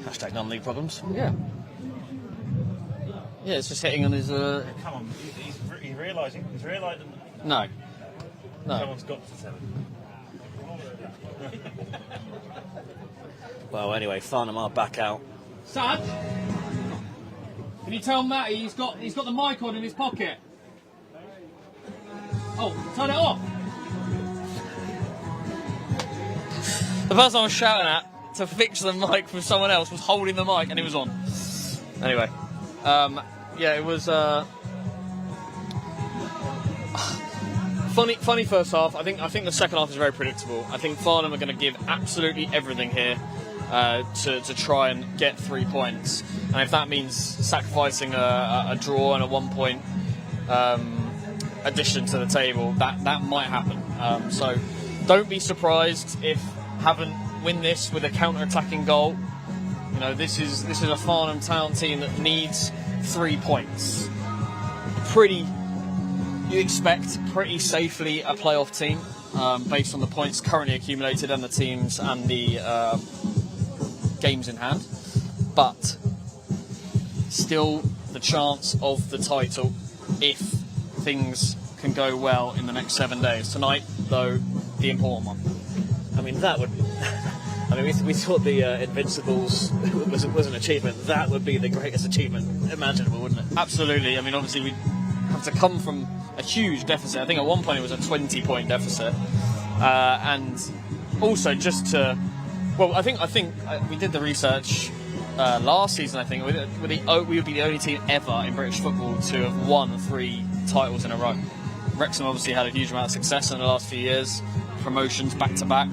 Hashtag non-league problems. Yeah. Yeah, it's just hitting on his... Come on, he's realising. He's realising. No. Someone's got to tell him. Well, anyway, Farnham are back out. Sad? Can you tell Matty he's got the mic on in his pocket? Oh, turn it off! The person I was shouting at to fix the mic from someone else was holding the mic and it was on. Anyway, yeah, it was funny first half. I think the second half is very predictable. I think Farnham are going to give absolutely everything here to try and get 3 points, and if that means sacrificing a draw and a 1 point addition to the table, that might happen. So don't be surprised if Havant win this with a counter-attacking goal. You know, this is a Farnham Town team that needs 3 points. You expect pretty safely a playoff team based on the points currently accumulated and the teams and the games in hand, but still the chance of the title if things can go well in the next 7 days. Tonight, though, the important one. I mean, that would... I mean, we thought the Invincibles was an achievement. That would be the greatest achievement imaginable, wouldn't it? Absolutely. I mean, obviously, we have to come from a huge deficit. I think at one point it was a 20-point deficit. And also just to... Well, I think we did the research last season, I think. We would be the only team ever in British football to have won 3 titles in a row. Wrexham obviously had a huge amount of success in the last few years. Promotions back-to-back.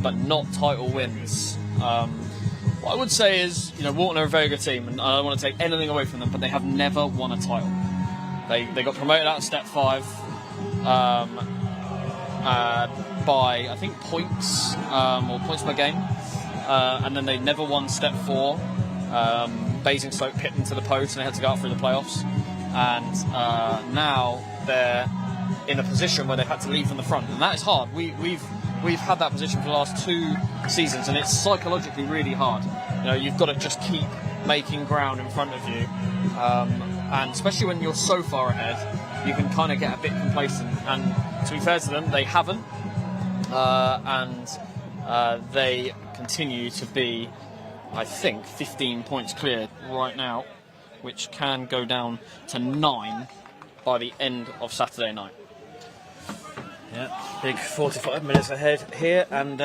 But not title wins. What I would say is, you know, Walton are a very good team, and I don't want to take anything away from them, but they have never won a title. They got promoted out of Step 5 by, I think, points or points per game, and then they never won Step 4. Basingstoke pipped into the post, and they had to go out through the playoffs. And now they're in a position where they've had to lead from the front, and that is hard. We've had that position for the last 2 seasons, and it's psychologically really hard. You know, you've got to just keep making ground in front of you, and especially when you're so far ahead, you can kind of get a bit complacent. And to be fair to them, they haven't, and they continue to be, I think, 15 points clear right now, which can go down to 9 by the end of Saturday night. Yeah, big 45 minutes ahead here, and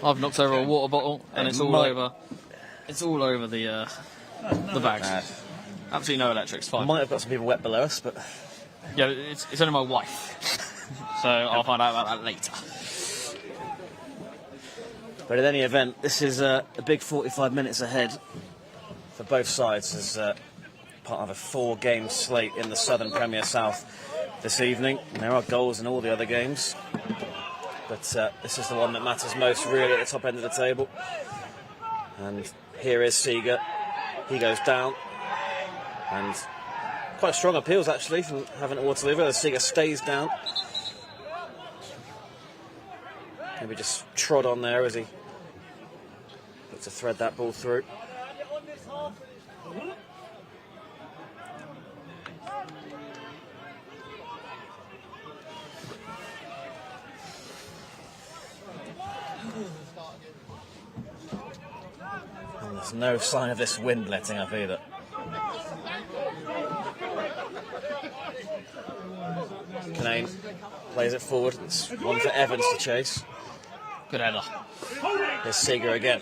I've knocked over a water bottle, and it's all over. It's all over the bags. Absolutely no electrics. Fine. Might have got some people wet below us, but yeah, it's only my wife, so I'll find out about that later. But in any event, this is a big 45 minutes ahead for both sides as part of a 4-game slate in the Southern Premier South this evening. And there are goals in all the other games, but this is the one that matters most, really, at the top end of the table. And here is Seeger. He goes down, and quite strong appeals actually from Havant Waterlooville as Seeger stays down. Maybe just trod on there as he looks to thread that ball through. And there's no sign of this wind letting up either. Canane plays it forward. It's one for Evans to chase. Good header. Here's Seeger again.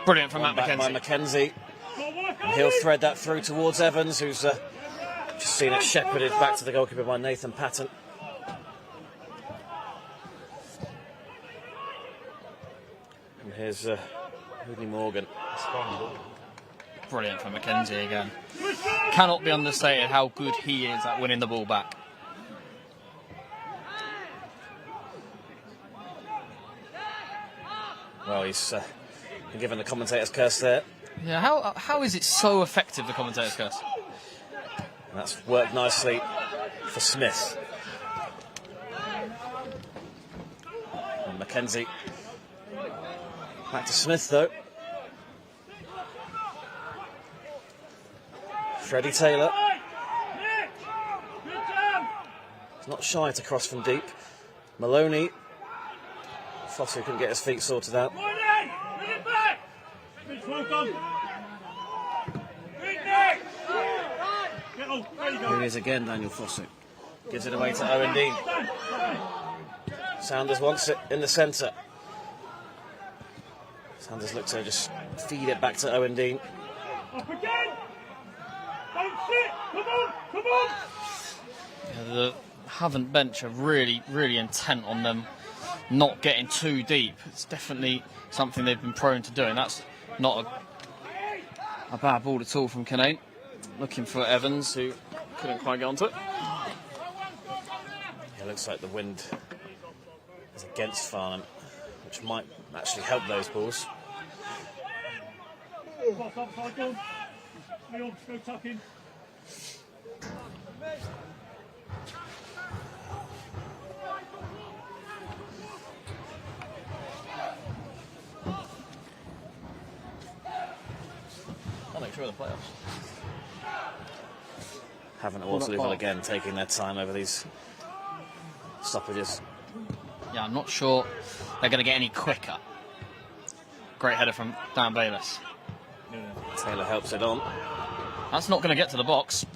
Brilliant from Matt Back by McKenzie. Mackenzie. And he'll thread that through towards Evans, who's just seen it shepherded back to the goalkeeper by Nathan Patton. And here's Hoodie Morgan. Brilliant from McKenzie again. Cannot be understated how good he is at winning the ball back. Well, he's been given the commentator's curse there. Yeah, how is it so effective, the commentator's curse? And that's worked nicely for Smith. And Mackenzie. Back to Smith, though. Freddie Taylor. Good job. He's not shy to cross from deep. Maloney. Fossey couldn't get his feet sorted out. Bring it back. It's well done. Good neck. Get on. There you go. Here he is again, Daniel Fossey. Gives it away to Owen Dean. Sanders wants it in the centre. Sanders looks to just feed it back to Owen Dean. Up again. Don't sit. Come on. Come on. Yeah, the Havant bench are really, really intent on them not getting too deep. It's definitely something they've been prone to doing. That's not a bad ball at all from Canane. Looking for Evans, who couldn't quite get onto it. It looks like the wind is against Farnham, which might actually help those balls. Box upside down. Leon, go tuck in. I'll make sure of the playoffs. Havant at Waterlooville again taking their time over these stoppages. Yeah, I'm not sure they're going to get any quicker. Great header from Dan Bayliss. Taylor helps it on. That's not going to get to the box.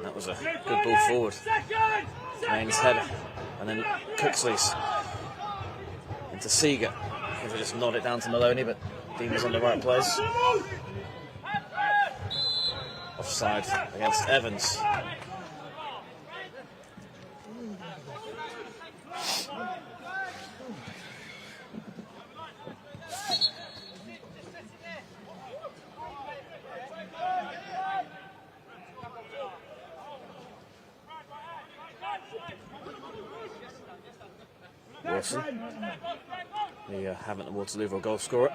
That was a good ball forward. Main's header. And then Cooksley's into Seeger. If they just nod it down to Maloney, but Dean was on the right place. Offside against Evans. Wilson, the Havant and Waterlooville goal scorer.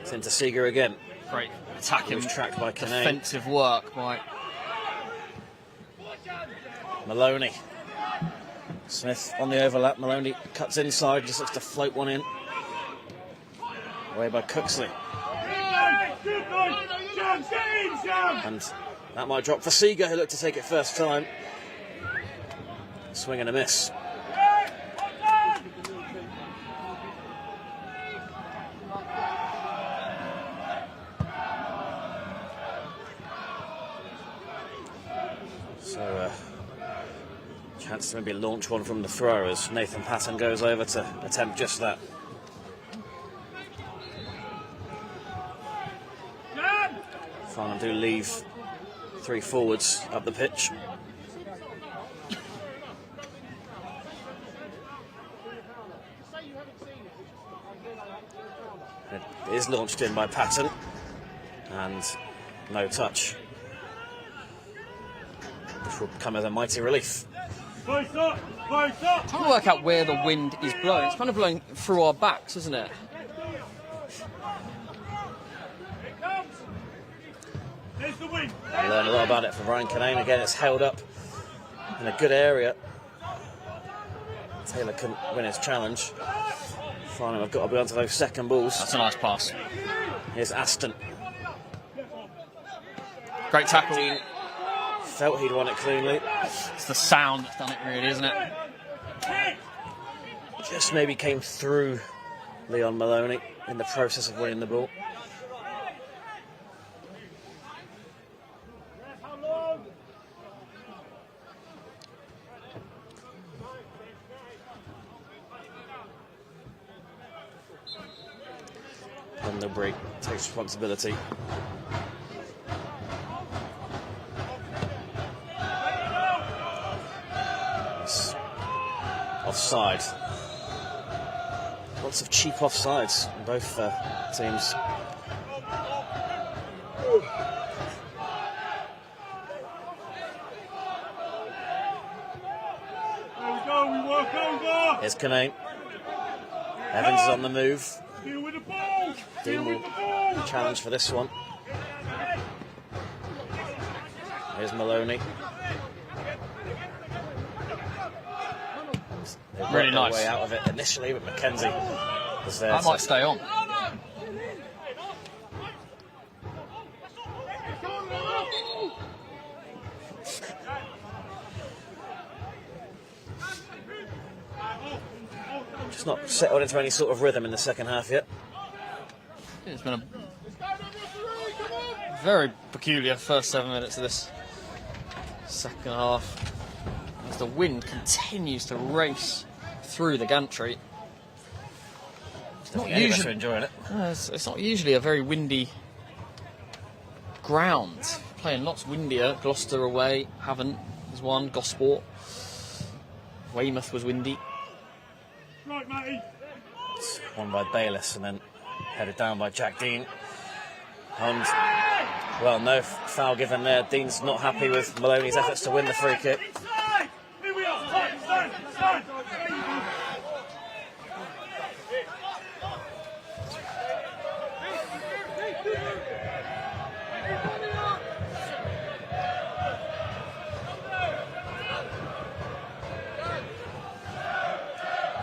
It's into Seeger again. Great attacking, was tracked by Canane. defensive work by Maloney. Smith on the overlap. Maloney cuts inside, just looks to float one in. Away by Cooksley. And that might drop for Seeger, who looked to take it first time. Swing and a miss. So, chance to maybe launch one from the throw as Nathan Patton goes over to attempt just that. Farnham do leave three forwards up the pitch. It is launched in by Patton, and no touch, which will come as a mighty relief. Close up, close up. Trying to work out where the wind is blowing. It's kind of blowing through our backs, isn't it? There's the wind. I learned a lot about it from Ryan Canane. Again, it's held up in a good area. Taylor couldn't win his challenge. Farnham have got to be onto those second balls. That's a nice pass. Here's Aston. Great tackle. Dean felt he'd won it cleanly. It's the sound that's done it, really, isn't it? Just maybe came through Leon Maloney in the process of winning the ball. Pendlebury takes responsibility. It's offside. Lots of cheap offsides in both teams. There we go, we work over. Here's Canane. Evans is on the move. Deal with the ball. Dean will challenge for this one. Here's Maloney. They worked Really their nice. way out of it initially, but Mackenzie was there. That might stay on. It's not settled into any sort of rhythm in the second half yet. It's been a very peculiar first 7 minutes of this second half, as the wind continues to race through the gantry. I think any of us are enjoying it. It's not usually a very windy ground. Playing lots windier. Gloucester away, Havant was one, Gosport. Weymouth was windy. Right, Matty. It's won by Bayliss and then headed down by Jack Dean. And, well, no foul given there. Dean's not happy with Maloney's efforts to win the free kick. Inside! Here we are. Stand.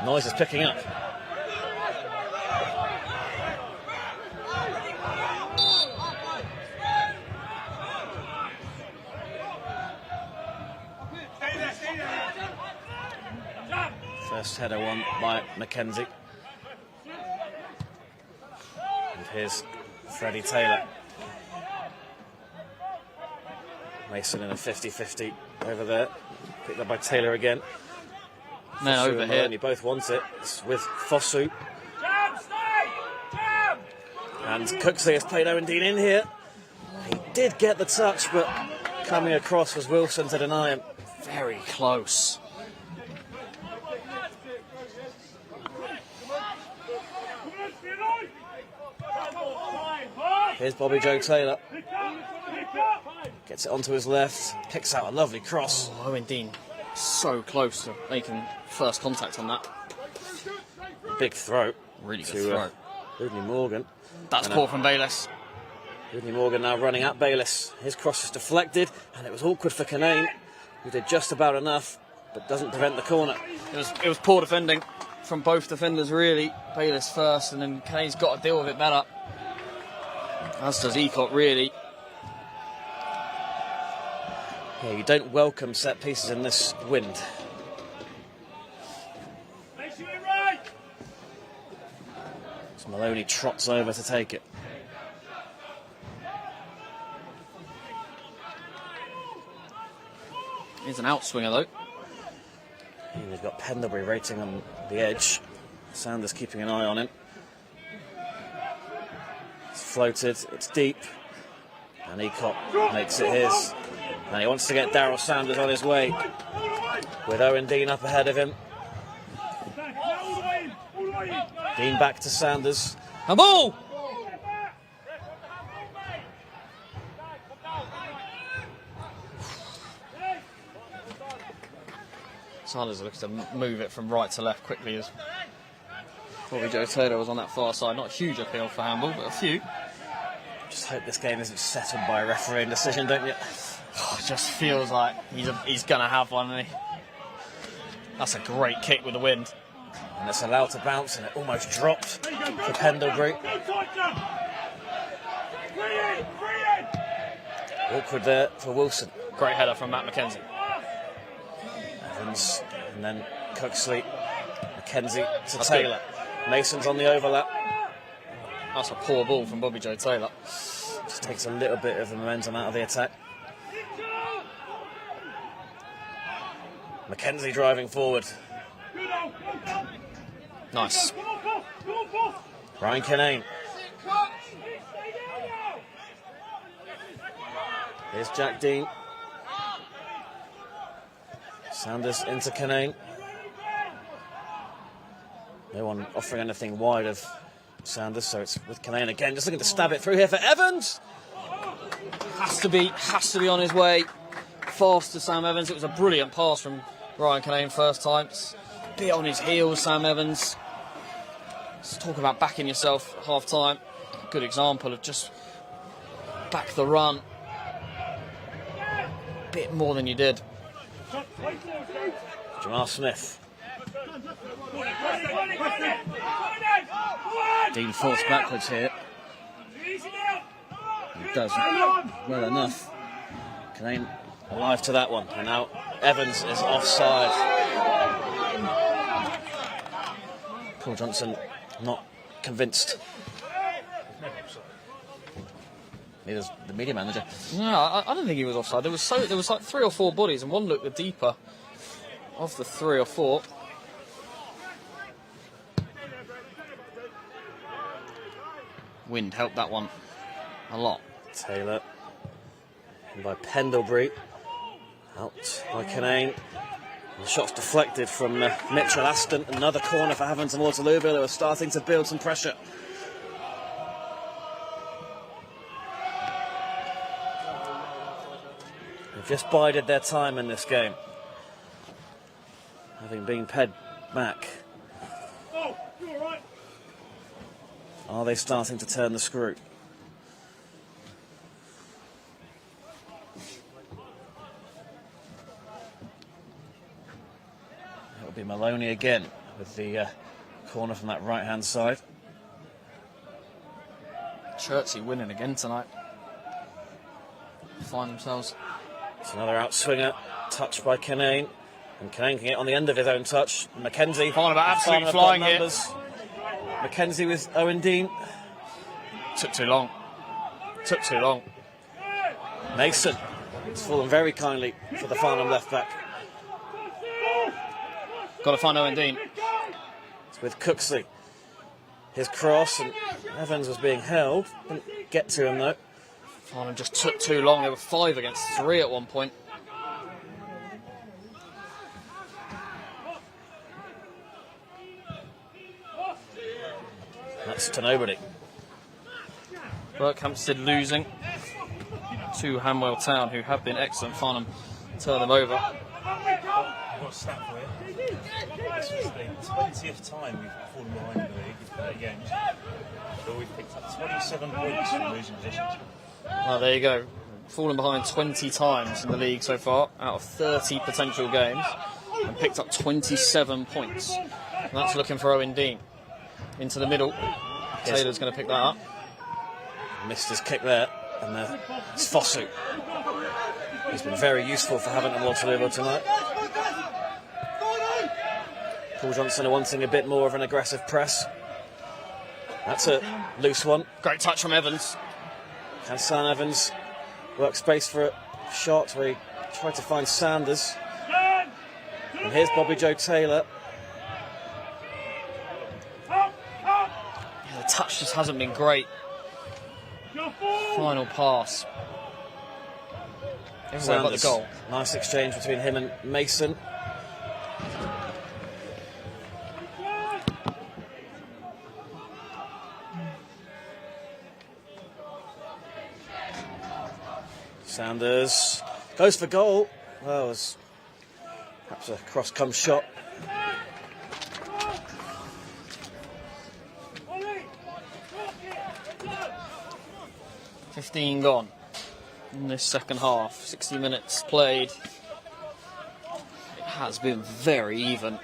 Noise is picking up. First header won by Mackenzie. And here's Freddie Taylor. Mason in a 50-50 over there. Picked up by Taylor again. Man Fosu over and here. Maloney both want it. It's with Fosu. And Cooksley has played Owen Dean in here. He did get the touch, but coming across was Wilson to deny him. Very close. Here's Bobby Joe Taylor. Gets it onto his left. Picks out a lovely cross. Oh, Owen Dean so close to making first contact on that. Big throw. Really good to throw. Rodney Morgan. That's And, poor from Bayliss. Rodney Morgan now running at Bayliss. His cross is deflected, and it was awkward for Canane, who did just about enough, but doesn't prevent the corner. It was poor defending from both defenders, really. Bayliss first, and then Canane's got to deal with it better. As does Ecott, really. Yeah, you don't welcome set pieces in this wind. So Maloney trots over to take it. He's an outswinger, though. And we've got Pendlebury rating on the edge. Sanders keeping an eye on him. It's floated, it's deep. And Ecott makes it his. And he wants to get Daryl Sanders on his way. With Owen Dean up ahead of him. Dean back to Sanders. A ball! Sanders looks to move it from right to left quickly as Bobby Joe Taylor was on that far side. Not a huge appeal for handball, but a few. Just hope this game isn't settled by a refereeing decision, don't you? Oh, it just feels like he's going to have one, isn't he? That's a great kick with the wind. And it's allowed to bounce, and it almost dropped for Pendlebury. Awkward there for Wilson. Great header from Matt Mackenzie. Evans, and then Cooksley, Mackenzie to Taylor. Mason's on the overlap. That's a poor ball from Bobby Joe Taylor. Just takes a little bit of the momentum out of the attack. Mackenzie driving forward. Nice. Ryan Canane. Here's Jack Dean. Sanders into Canane. No one offering anything wide of Sanders, so it's with Canane again. Just looking to stab it through here for Evans. Has to be on his way. Fast to Sam Evans. It was a brilliant pass from Ryan Canane first time. Bit on his heels, Sam Evans. Let's talk about backing yourself at half time. Good example of just back the run. Bit more than you did. Jamal Smith. Dean forced backwards here. He does well enough. Canane alive to that one. And now Evans is offside. Paul Johnson not convinced. Neither's the media manager. No, I don't think he was offside. There was like 3 or 4 bodies, and one looked the deeper of the 3 or 4. Wind helped that one a lot. Taylor, and by Pendlebury, out by Canane. The shot's deflected from Mitchell Aston. Another corner for Havant and Waterlooville, who are starting to build some pressure. They've just bided their time in this game, having been ped back. Oh, you all right? Are they starting to turn the screw? It'll be Maloney again with the corner from that right-hand side. Chertsey winning again tonight. Find themselves. It's another outswinger, touched by Canane. And Canane can get on the end of his own touch. Mackenzie. Farnham absolutely Farnham flying have got it. numbers. Mackenzie with Owen Dean. Took too long. Took too long. Mason. It's fallen very kindly for the Farnham left back. Got to find Owen Dean. It's with Cooksley. His cross, and Evans was being held. Didn't get to him though. Farnham just took too long. They were 5 against 3 at one point. That's to nobody. Berkhamsted losing to Hamwell Town, who have been excellent. Farnham turn them over. I've got a stat for you. This is the 20th time we've fallen behind in the league. We've played games. But we've picked up 27 points from losing positions. Oh, there you go. Fallen behind 20 times in the league so far, out of 30 potential games, and picked up 27 points. And that's looking for Owen Dean. Into the middle. Taylor's going to pick that up. Missed his kick there, and it's Fosu. He's been very useful for Havant and Waterlooville tonight. Paul Johnson are wanting a bit more of an aggressive press. That's a loose one. Great touch from Evans. Hassan Evans work space for a shot where he tried to find Sanders. And here's Bobby Joe Taylor. Yeah, the touch just hasn't been great. Final pass. Everywhere but the Sanders. goal. Nice exchange between him and Mason. Sanders goes for goal. Well, it was perhaps a cross-come shot. $15 gone in this second half. 60 minutes played. It has been very even.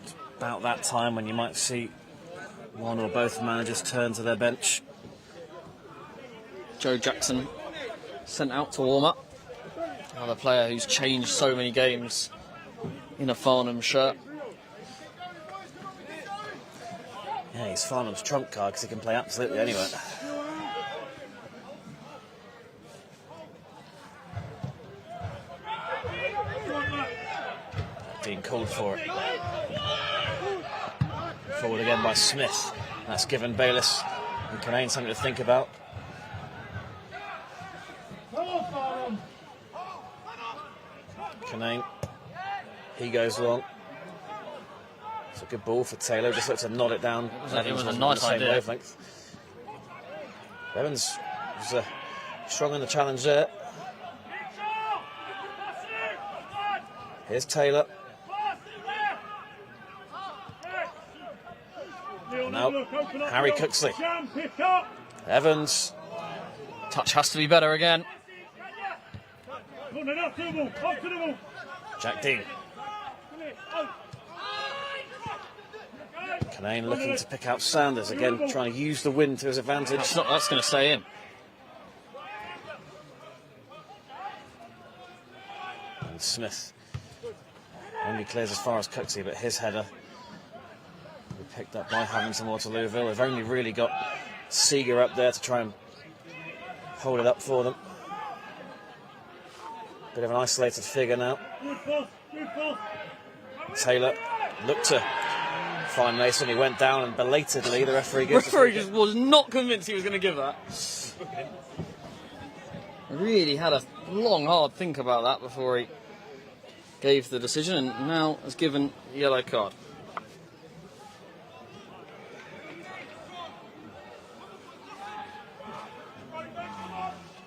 It's about that time when you might see one or both managers turn to their bench. Joe Jackson sent out to warm up. Another player who's changed so many games in a Farnham shirt. Yeah, he's Farnham's trump card because he can play absolutely anywhere. Being called for it. Forward again by Smith. That's given Bayliss and Canane something to think about. Canane, he goes long. It's a good ball for Taylor, just looks to nod it down. It was a Evans nice on the same idea. wavelength. Evans was strong in the challenge there. Here's Taylor. Now, Harry Cooksley. Evans. Touch has to be better again. Jack Dean. Canane looking to pick out Sanders again, trying to use the wind to his advantage. That's going to stay in. And Smith Only clears as far as Cooksey, but his header will be picked up by Havant and Waterlooville. They've only really got Seeger up there to try and hold it up for them. Bit of an isolated figure now. Taylor looked to find Mason. He went down and belatedly the referee gives The referee just was not convinced he was going to give that. Really had a long, hard think about that before he gave the decision, and now has given a yellow card.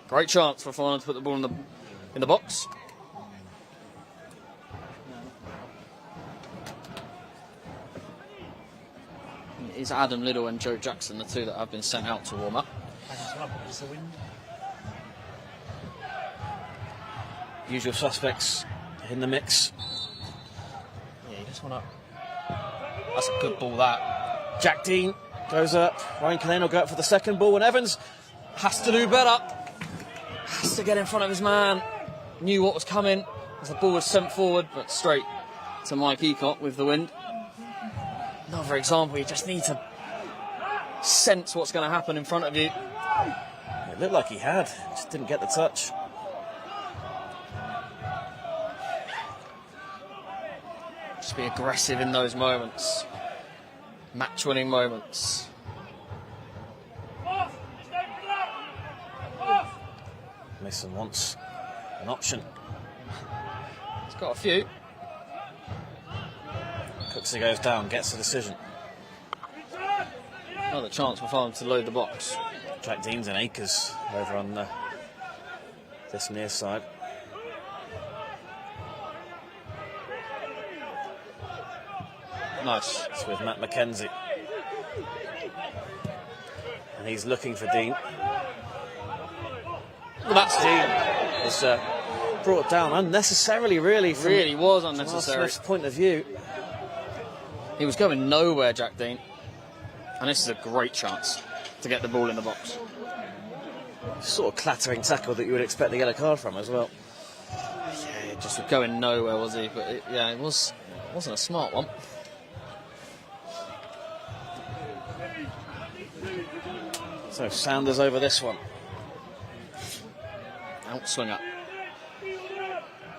Great chance for Farnham to put the ball in the box. It is Adam Liddell and Joe Jackson, the two that have been sent out to warm up. Usual suspects in the mix. Yeah, you just want to... That's a good ball, that. Jack Dean goes up. Ryan Cullen will go up for the second ball, and Evans Has to do better. Has to get in front of his man. Knew what was coming as the ball was sent forward, but straight to Mike Eacott with the wind. Another example, you just need to sense what's going to happen in front of you. It looked like he had, just didn't get the touch. Just be aggressive in those moments. Match-winning moments. Mason wants an option. He's got a few. Cooksey goes down, gets the decision. Another chance for Farnham to load the box. Jack Dean's in acres over on this near side. Nice. It's with Matt McKenzie. And he's looking for Dean. Well, that's Dean was brought down unnecessarily, really. From really was Jamal unnecessary. Smith's point of view. He was going nowhere, Jack Dean. And this is a great chance to get the ball in the box. Sort of clattering tackle that you would expect the yellow card from as well. Yeah, just going nowhere, was he? But it wasn't a smart one. So Sanders over this one. Outswinger.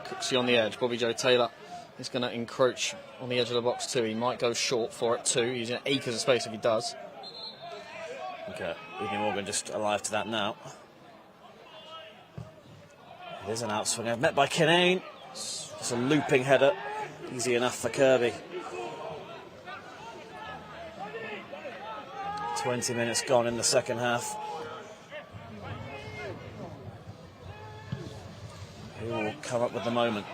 Cooksey on the edge. Bobby Joe Taylor is going to encroach on the edge of the box too. He might go short for it too. He's in acres of space if he does. Okay, Iggy Morgan just alive to that now. It is an outswinger, met by Kinane. It's a looping header, easy enough for Kirby. 20 minutes gone in the second half. Who will come up with the moment?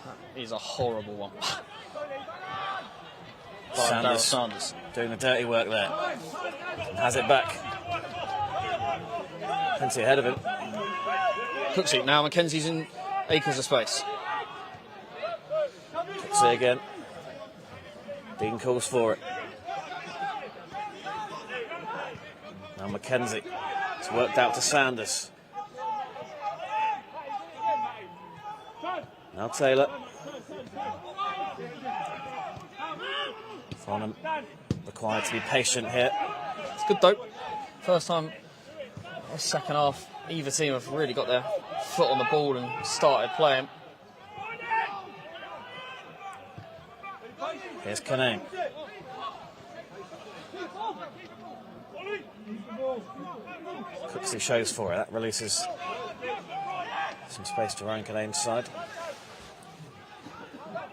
That is a horrible one. Sanders doing the dirty work there. Has it back. Plenty ahead of him. Cooksey, now Mackenzie's in acres of space. Cooksey again. Dean calls for it. Now McKenzie. It's worked out to Sanders. Now Taylor. Farnham required to be patient here. It's good though. First time this second half, either team have really got their foot on the ball and started playing. Here's Kanang. Cooksey shows for it. That releases some space to Ryan Kanang's side.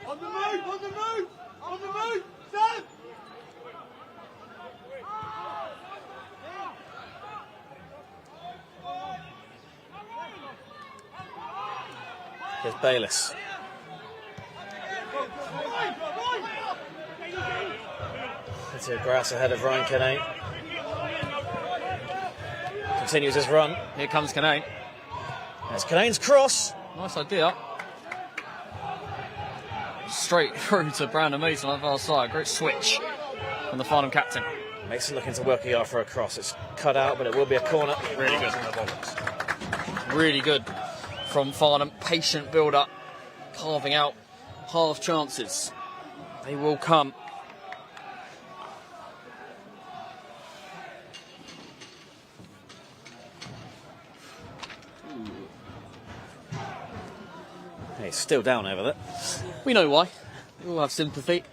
On the move, on the move, on the move, Sam! Here's Bayliss. Into grass ahead of Ryan Kanang. Continues his run. Here comes Kanane. There's Kanang's cross. Nice idea. Straight through to Brandon Mason on the far side. Great switch from the Farnham captain. Mason looking to work ER for a cross. It's cut out, but it will be a corner. Really good. Really good from Farnham. Patient build-up, carving out half chances. They will come. He's still down over there. We know why. We all have sympathy.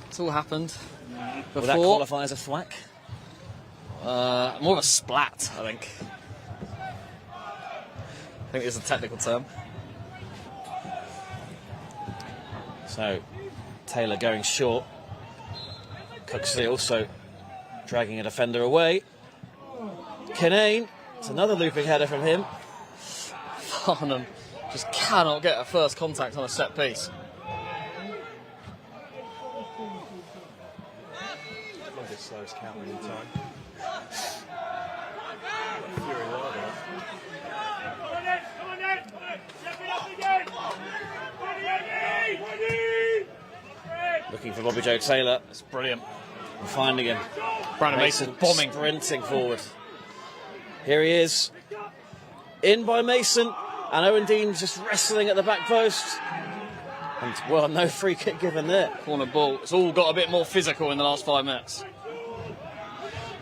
It's all happened before. Will that qualify as a thwack? More of a splat, I think. I think it's a technical term. So, Taylor going short. Cooksley also dragging a defender away. Kinane, it's another looping header from him. Farnham just cannot get a first contact on a set piece. Longest slowest count in time. Fury Wilder. Come on then, come on then. Step it up again. Ready. Looking for Bobby Joe Taylor. It's brilliant. And finding him. Brandon Mason bombing. Sprinting forward. Here he is. In by Mason. And Owen Dean just wrestling at the back post. And, well, no free kick given there. Corner ball. It's all got a bit more physical in the last 5 minutes.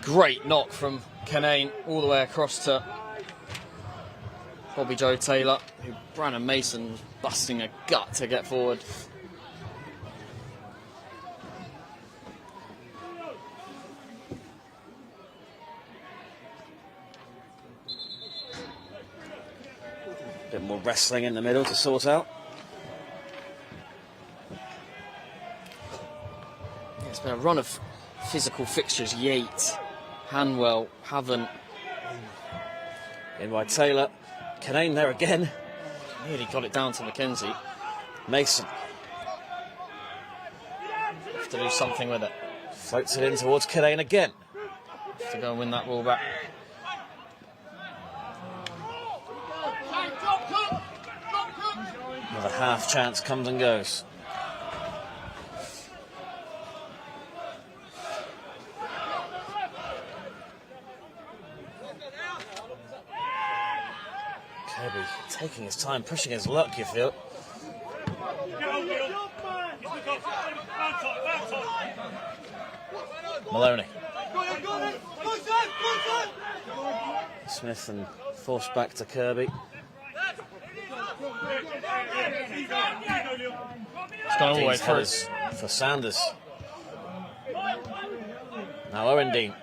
Great knock from Kinane all the way across to Bobby Joe Taylor, who Brandon Mason was busting a gut to get forward. A bit more wrestling in the middle to sort out. It's been a run of physical fixtures. Yates, Hanwell, Havant. In by Taylor. Kinane there again. Nearly got it down to Mackenzie. Mason Have to do something with it. floats it in towards Kinane again. Have to go and win that ball back. Another half chance comes and goes. Kirby taking his time, pushing his luck, you feel. Maloney. Smith and forced back to Kirby. It's gone all the way These through. headers for Sanders. Now Owen Dean.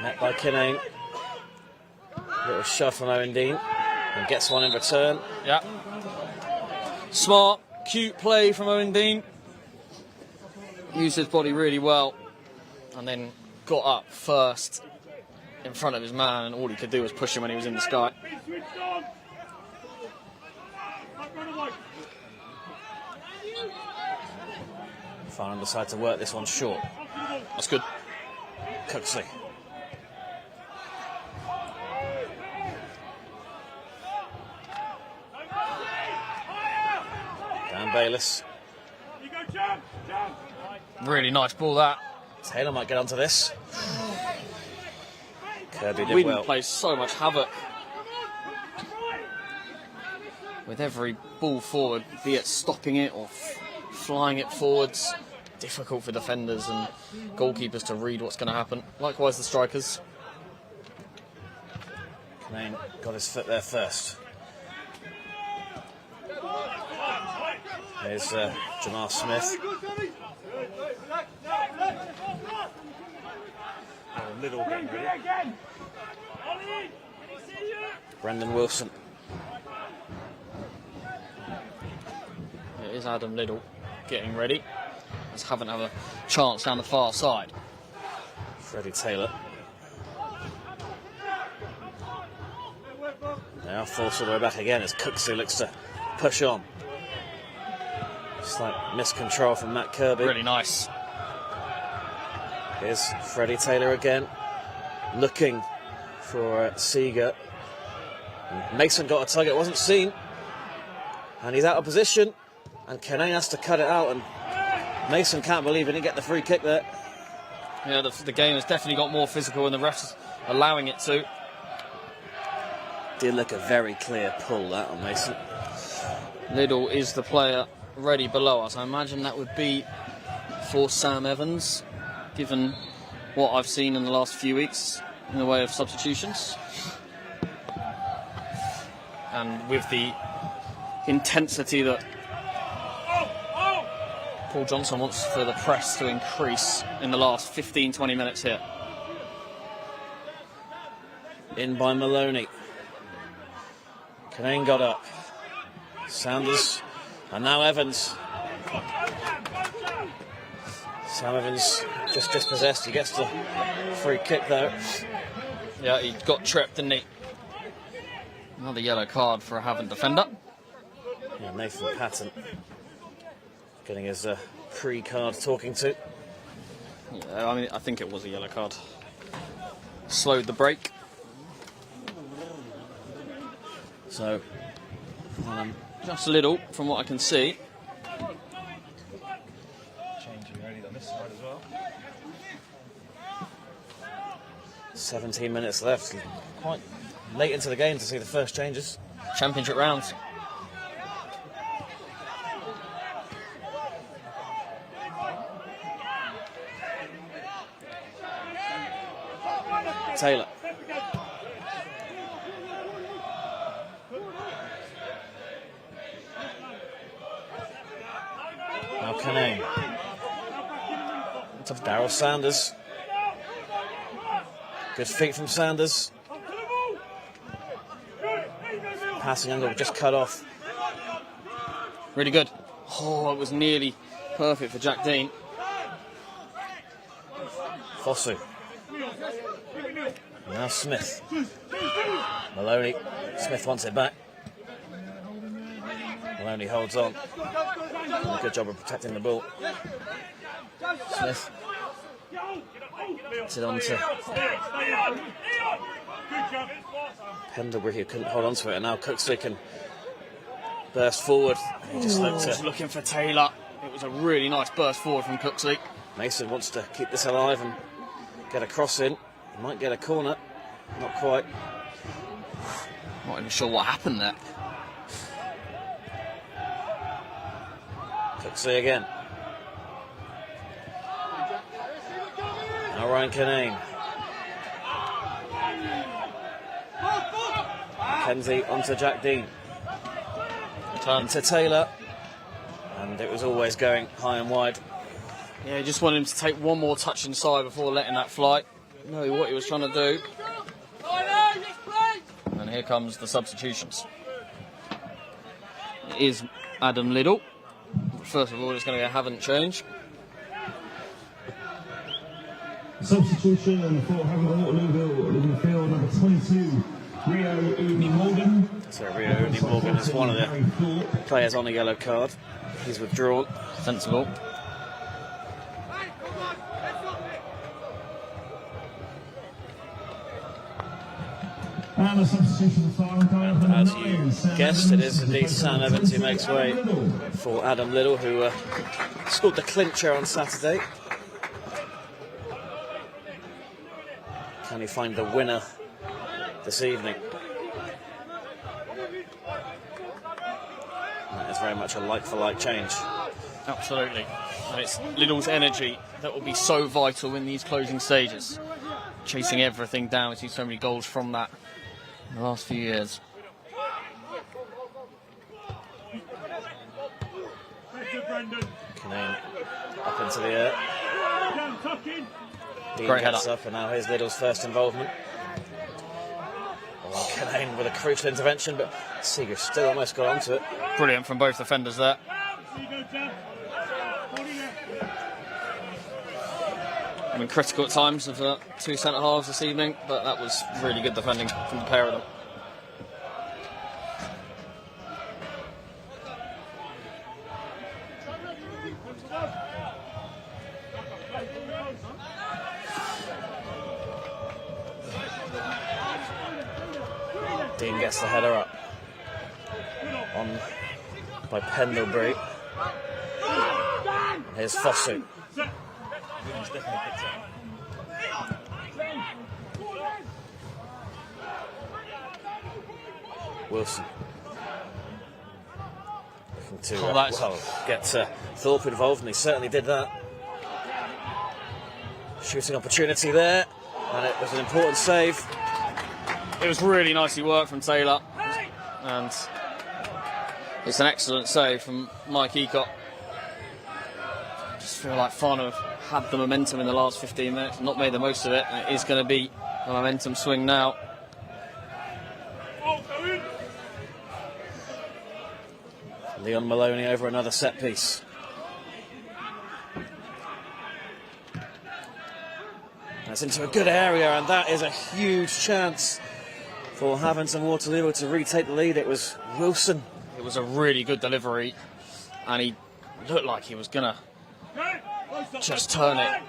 Met by Kinane. Little shove from Owen Dean. And gets one in return. Yeah. Smart, cute play from Owen Dean. Used his body really well. And then got up first in front of his man, and all he could do was push him when he was in the sky. Farnham decide to work this one short. That's good. Cooksley. Dan Bayliss. Really nice ball, that. Taylor might get onto this. Kirby did Wind well. plays so much havoc with every ball forward, be it stopping it or flying it forwards. Difficult for defenders and goalkeepers to read what's going to happen. Likewise the strikers. Kinane got his foot there first. There's Jamal Smith. Little getting ready. Brendan Wilson. It is Adam Liddell getting ready. Let's have a chance down the far side. Freddie Taylor. Now forced all the way back again as Cooksley looks to push on. Slight miscontrol from Matt Kirby. Really nice. Here's Freddie Taylor again, looking for Seeger. Mason got a tug, it wasn't seen. And he's out of position. And Kinane has to cut it out, and Mason can't believe he didn't get the free kick there. Yeah, the game has definitely got more physical, and the refs allowing it to. Did look a very clear pull that on Mason. Liddell is the player ready below us. I imagine that would be for Sam Evans, given what I've seen in the last few weeks in the way of substitutions. And with the intensity that Paul Johnson wants for the press to increase in the last 15-20 minutes here. In by Maloney. Canane got up. Sanders, and now Evans. Sam Evans just dispossessed. He gets the free kick though. Yeah, he got tripped, didn't he? Another yellow card for a Havant defender. Yeah, Nathan Patton getting his pre-card talking to. Yeah, I mean, I think it was a yellow card. Slowed the break. So, just a little, from what I can see. Changing early on this side as well. 17 minutes left. Quite late into the game to see the first changes. Championship rounds. Taylor. Now Canane. To Daryl Sanders. Good feet from Sanders. Passing angle just cut off. Really good. Oh, it was nearly perfect for Jack Dean. Fosu. Now Smith. Maloney. Smith wants it back. Maloney holds on. And a good job of protecting the ball. Smith. Gets it on to Pendlebury, who couldn't hold on to it, and now Cooksley can burst forward. He just looked Just looking for Taylor. It was a really nice burst forward from Cooksley. Mason wants to keep this alive and get a cross in. He might get a corner. Not quite. Not even sure what happened there. Cooksley again. Now Ryan Canane. Kenzie onto Jack Dean. Turn to Taylor. And it was always going high and wide. Yeah, he just wanted him to take one more touch inside before letting that fly. Know what he was trying to do. And here comes the substitutions. It is Adam Liddell. First of all, it's going to be a Havant change. Substitution for Havant Waterlooville, Midfield, number 22, Rio Udi Morgan. So Rio Udi Morgan is one of the players on a yellow card. He's withdrawn. Sensible. And a substitution for Farnham Town. As you guessed, it is indeed Sam Evans who makes way for Adam Liddell, who scored the clincher on Saturday. Can he find the winner this evening? That is very much a like-for-like change. Absolutely. And it's Liddell's energy that will be so vital in these closing stages. Chasing everything down. We've seen so many goals from that in the last few years. Canane up into the air. Dean Great gets header. up, and now here's Liddell's first involvement. Oh, Canane with a crucial intervention, but Seeger still almost got onto it. Brilliant from both defenders there. I mean, critical at times of two centre-halves this evening, but that was really good defending from the pair of them. Dean gets the header up on by Pendlebury. Here's Fosu. Williams definitely picked up. Wilson. Looking to get Thorpe involved, and he certainly did that. Shooting opportunity there, and it was an important save. It was really nicely worked from Taylor, and it's an excellent save from Mike Eacott. Just feel like Farnham have had the momentum in the last 15 minutes, not made the most of it, and it is going to be a momentum swing now. Leon Maloney over another set piece. That's into a good area, and that is a huge chance for Havant and Waterlooville to retake the lead. It was Wilson. It was a really good delivery, and he looked like he was going to just turn it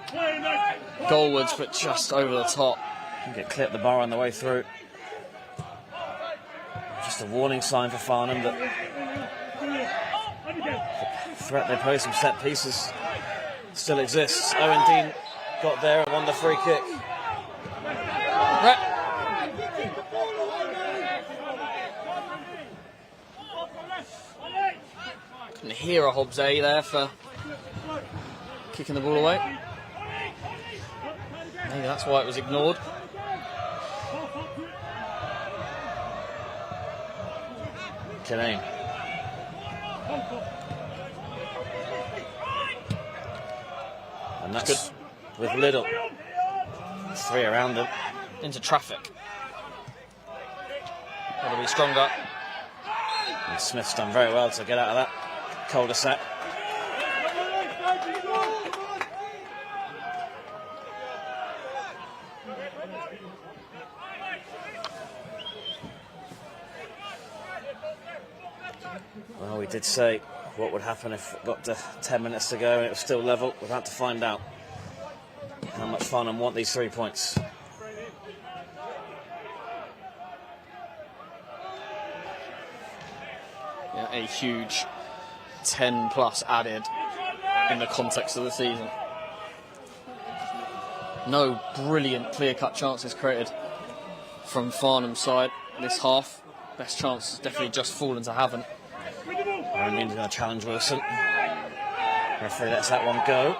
goalwards, but just over the top. Didn't get clipped the bar on the way through. Just a warning sign for Farnham that the threat they pose from set pieces still exists. Owen Dean got there and won the free kick. Couldn't hear a Hobbs A there for kicking the ball away. Maybe that's why it was ignored. Canane. And that's good with Liddell. 3 around him. Into traffic. Got to be stronger. And Smith's done very well to get out of that cul-de-sac. Well, we did say what would happen if it got to 10 minutes to go and it was still level. We're about to find out how much Farnham want these 3 points. Yeah, a huge 10 plus added in the context of the season. No brilliant clear-cut chances created from Farnham's side this half. Best chance has definitely just fallen to Havant. Dean's going to challenge Wilson. Referee lets that one go.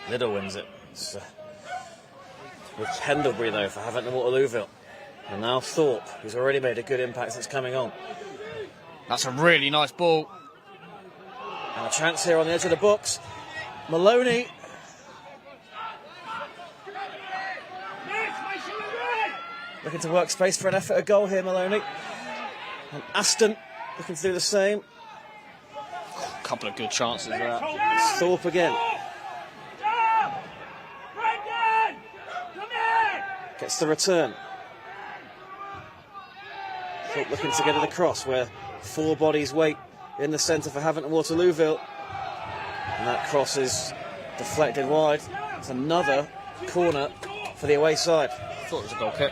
Liddell wins it. It's, with Pendlebury though for Havant and Waterlooville. And now Thorpe, who's already made a good impact since coming on. That's a really nice ball. And a chance here on the edge of the box. Maloney. Looking to work space for an effort, a goal here, Maloney. And Aston looking to do the same. A couple of good chances there. Thorpe again. Gets the return. Thorpe looking to get it across where 4 bodies wait in the centre for Havant and Waterlooville. And that cross is deflected wide. It's another corner for the away side. Thought it was a goal kick.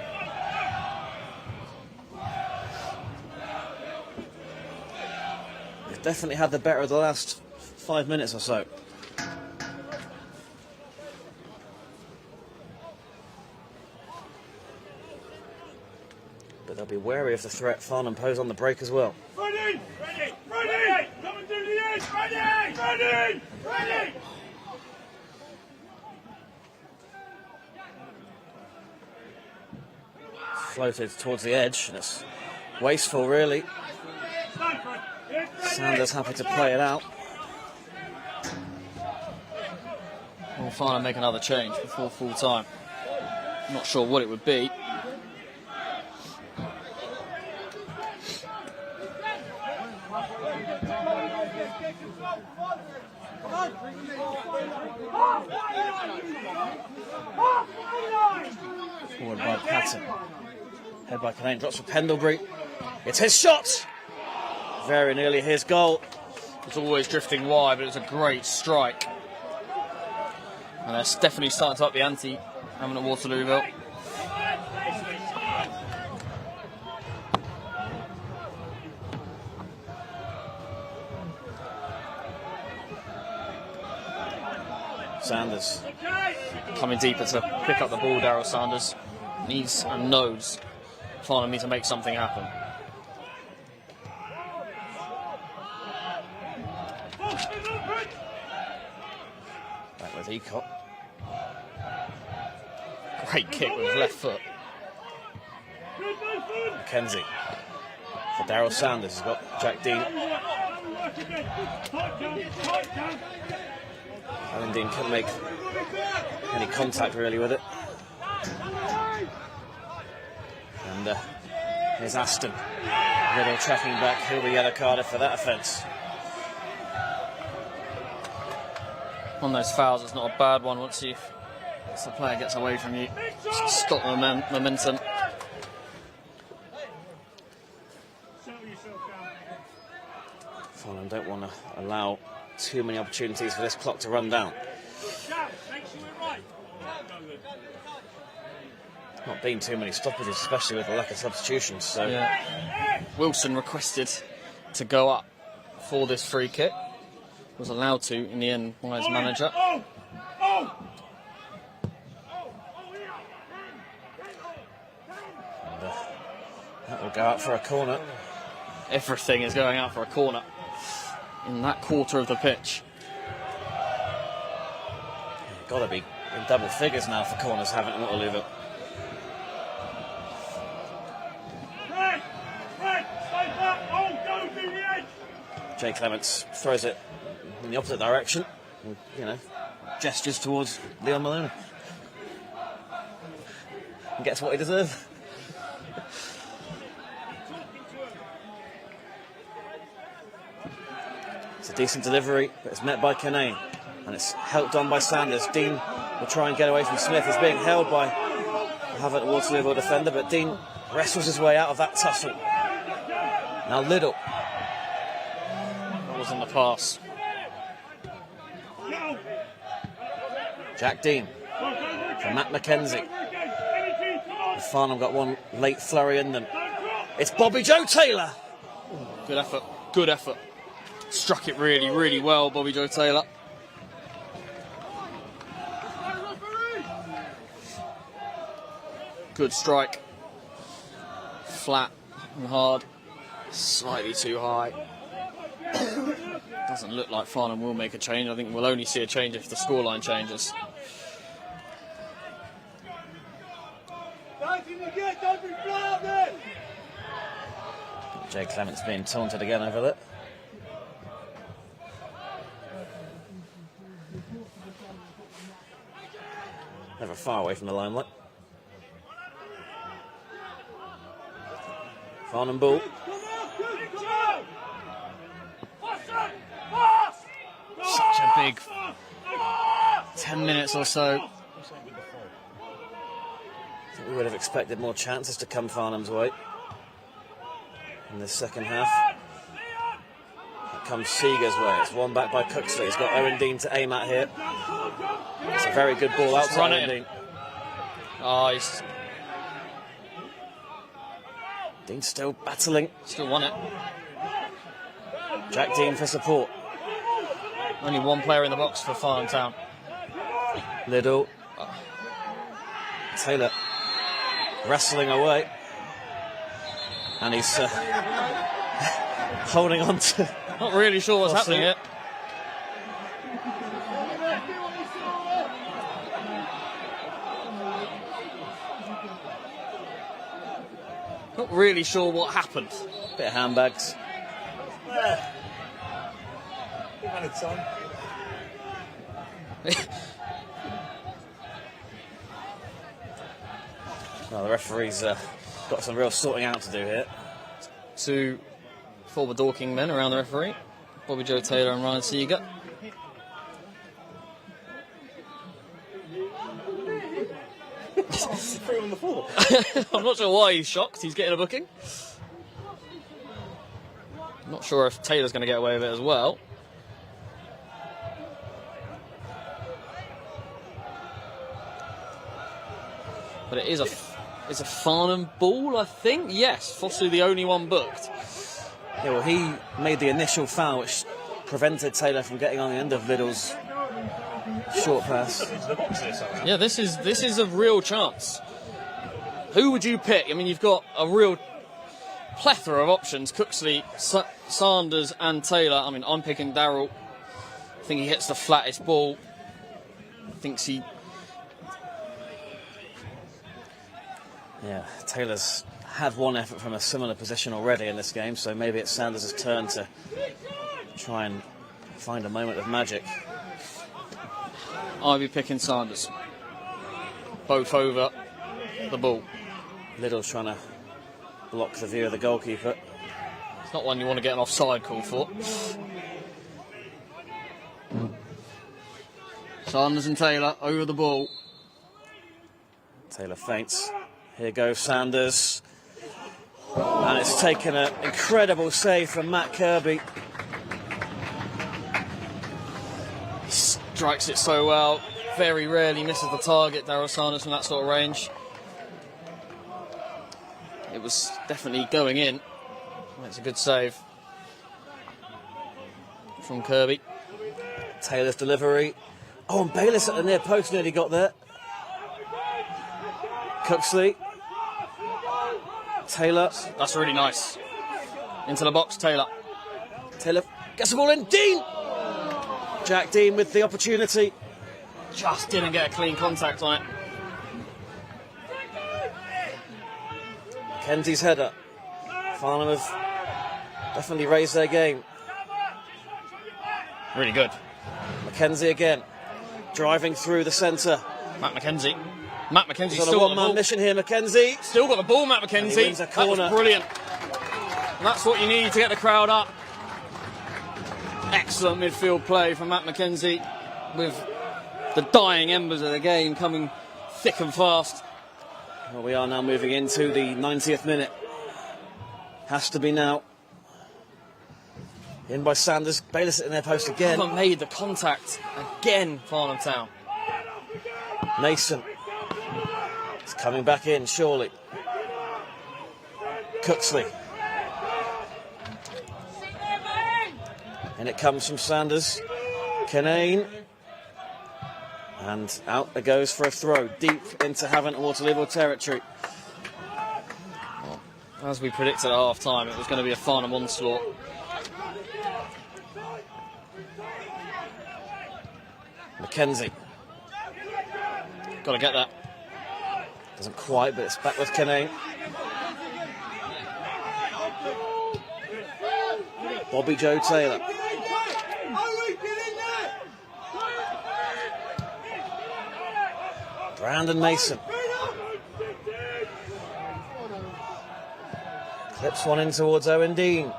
They've definitely had the better of the last 5 minutes or so. But they'll be wary of the threat Farnham pose on the break as well. Ready! Ready! Ready! Come and do the edge! Ready! Ready! Ready! Floated towards the edge, and it's wasteful really. Sanders happy to play it out. We'll finally make another change before full time. Not sure what it would be. Forward by Patton. Head by Canane, drops for Pendlebury. It's his shot! Very nearly his goal. It's always drifting wide, but it's a great strike. And they're definitely starting to up the ante, having at Waterlooville. Sanders coming deeper to pick up the ball. Daryl Sanders needs and knows Farnham need to make something happen. Back with Ecott. Great kick with his left foot. McKenzie. For Daryl Sanders, he's got Jack Dean. Alan Dean couldn't make any contact really with it. And here's Aston. Little tracking back. He'll be yellow carded for that offence. On those fouls, it's not a bad one once the player gets away from you. Stop momentum. Farnham don't want to allow too many opportunities for this clock to run down. Not been too many stoppages, especially with the lack of substitutions. So yeah. Wilson requested to go up for this free kick. Was allowed to in the end by his manager. And, that will go out for a corner. Everything is going out for a corner in that quarter of the pitch. Got to be in double figures now for corners, Havant and Waterlooville. Jay Clements throws it in the opposite direction, and, you know, gestures towards Leon Maloney. And gets what he deserves. It's a decent delivery, but it's met by Kinane, and it's helped on by Sanders. Dean will try and get away from Smith. He's being held by Havant Waterlooville defender, but Dean wrestles his way out of that tussle. Now Liddell. That was in the pass. Jack Dean for Matt McKenzie. Farnham got one late flurry in them. It's Bobby Joe Taylor. Good effort. Good effort. Struck it really, really well, Bobby Joe Taylor. Good strike. Flat and hard. Slightly too high. Doesn't look like Farnham will make a change. I think we'll only see a change if the scoreline changes. Jay Clements being taunted again over there. Never far away from the limelight. Farnham ball. Such a big 10 minutes or so. I think we would have expected more chances to come Farnham's way in the second half. Here comes Seeger's way. It's one back by Cooksley. He's got Owen Dean to aim at here. It's a very good ball out to Owen Dean. Oh, he's Dean still battling. still won it. Jack Dean for support. Only one player in the box for Farnham Town. Liddell. Taylor wrestling away. And he's holding on to... Not really sure what's happening here. Not really sure what happened. Bit of handbags. Well, the referee's got some real sorting out to do here. Two former Dorking men around the referee, Bobby Joe Taylor and Ryan Seeger. I'm not sure why he's shocked. He's getting a booking. I'm not sure if Taylor's going to get away with it as well. But it is a Farnham ball, I think. Yes, Fosu the only one booked. Yeah, well, he made the initial foul, which prevented Taylor from getting on the end of Liddell's Short pass. Into the box this time. Yeah, this is a real chance. Who would you pick? I mean, you've got a real plethora of options. Cooksley, Sanders and Taylor. I mean, I'm picking Darrell. I think he hits the flattest ball. Thinks he... Yeah, Taylor's had one effort from a similar position already in this game, so maybe it's Sanders' turn to try and find a moment of magic. I'll be picking Sanders. Both over the ball. Little's trying to block the view of the goalkeeper. It's not one you want to get an offside call for. Sanders and Taylor over the ball. Taylor feints. Here goes Sanders. And it's taken an incredible save from Matt Kirby. Strikes it so well. Very rarely misses the target, Darrell Sanders, from that sort of range. It was definitely going in. That's a good save from Kirby. Taylor's delivery. Oh, and Bayliss at the near post nearly got there. Cooksley. Taylor. That's really nice. Into the box, Taylor. Taylor gets the ball in. Dean! Jack Dean with the opportunity. Just didn't get a clean contact on it. Mackenzie's header. Farnham have definitely raised their game. Really good. Mackenzie again. Driving through the centre. Matt Mackenzie. Matt Mackenzie's He's on still a got the one-man ball. mission here, Mackenzie. Still got the ball, Matt And Mackenzie. he wins a That corner. was brilliant. And that's what you need to get the crowd up. Excellent midfield play from Matt Mackenzie, with the dying embers of the game coming thick and fast. Well, we are now moving into the 90th minute. Has to be now. In by Sanders. Bayliss in their post again. Haven't made the contact again, Farnham Town. Mason. It's coming back in, surely. Cooksley. And it comes from Sanders. Kenane. And out it goes for a throw, deep into Havant and Waterlooville territory. As we predicted at half-time, it was going to be a Farnham onslaught. Mackenzie. Got to get that. Doesn't quite, but it's back with Kenane. Bobby Joe Taylor. Brandon Mason. Clips one in towards Owen Dean.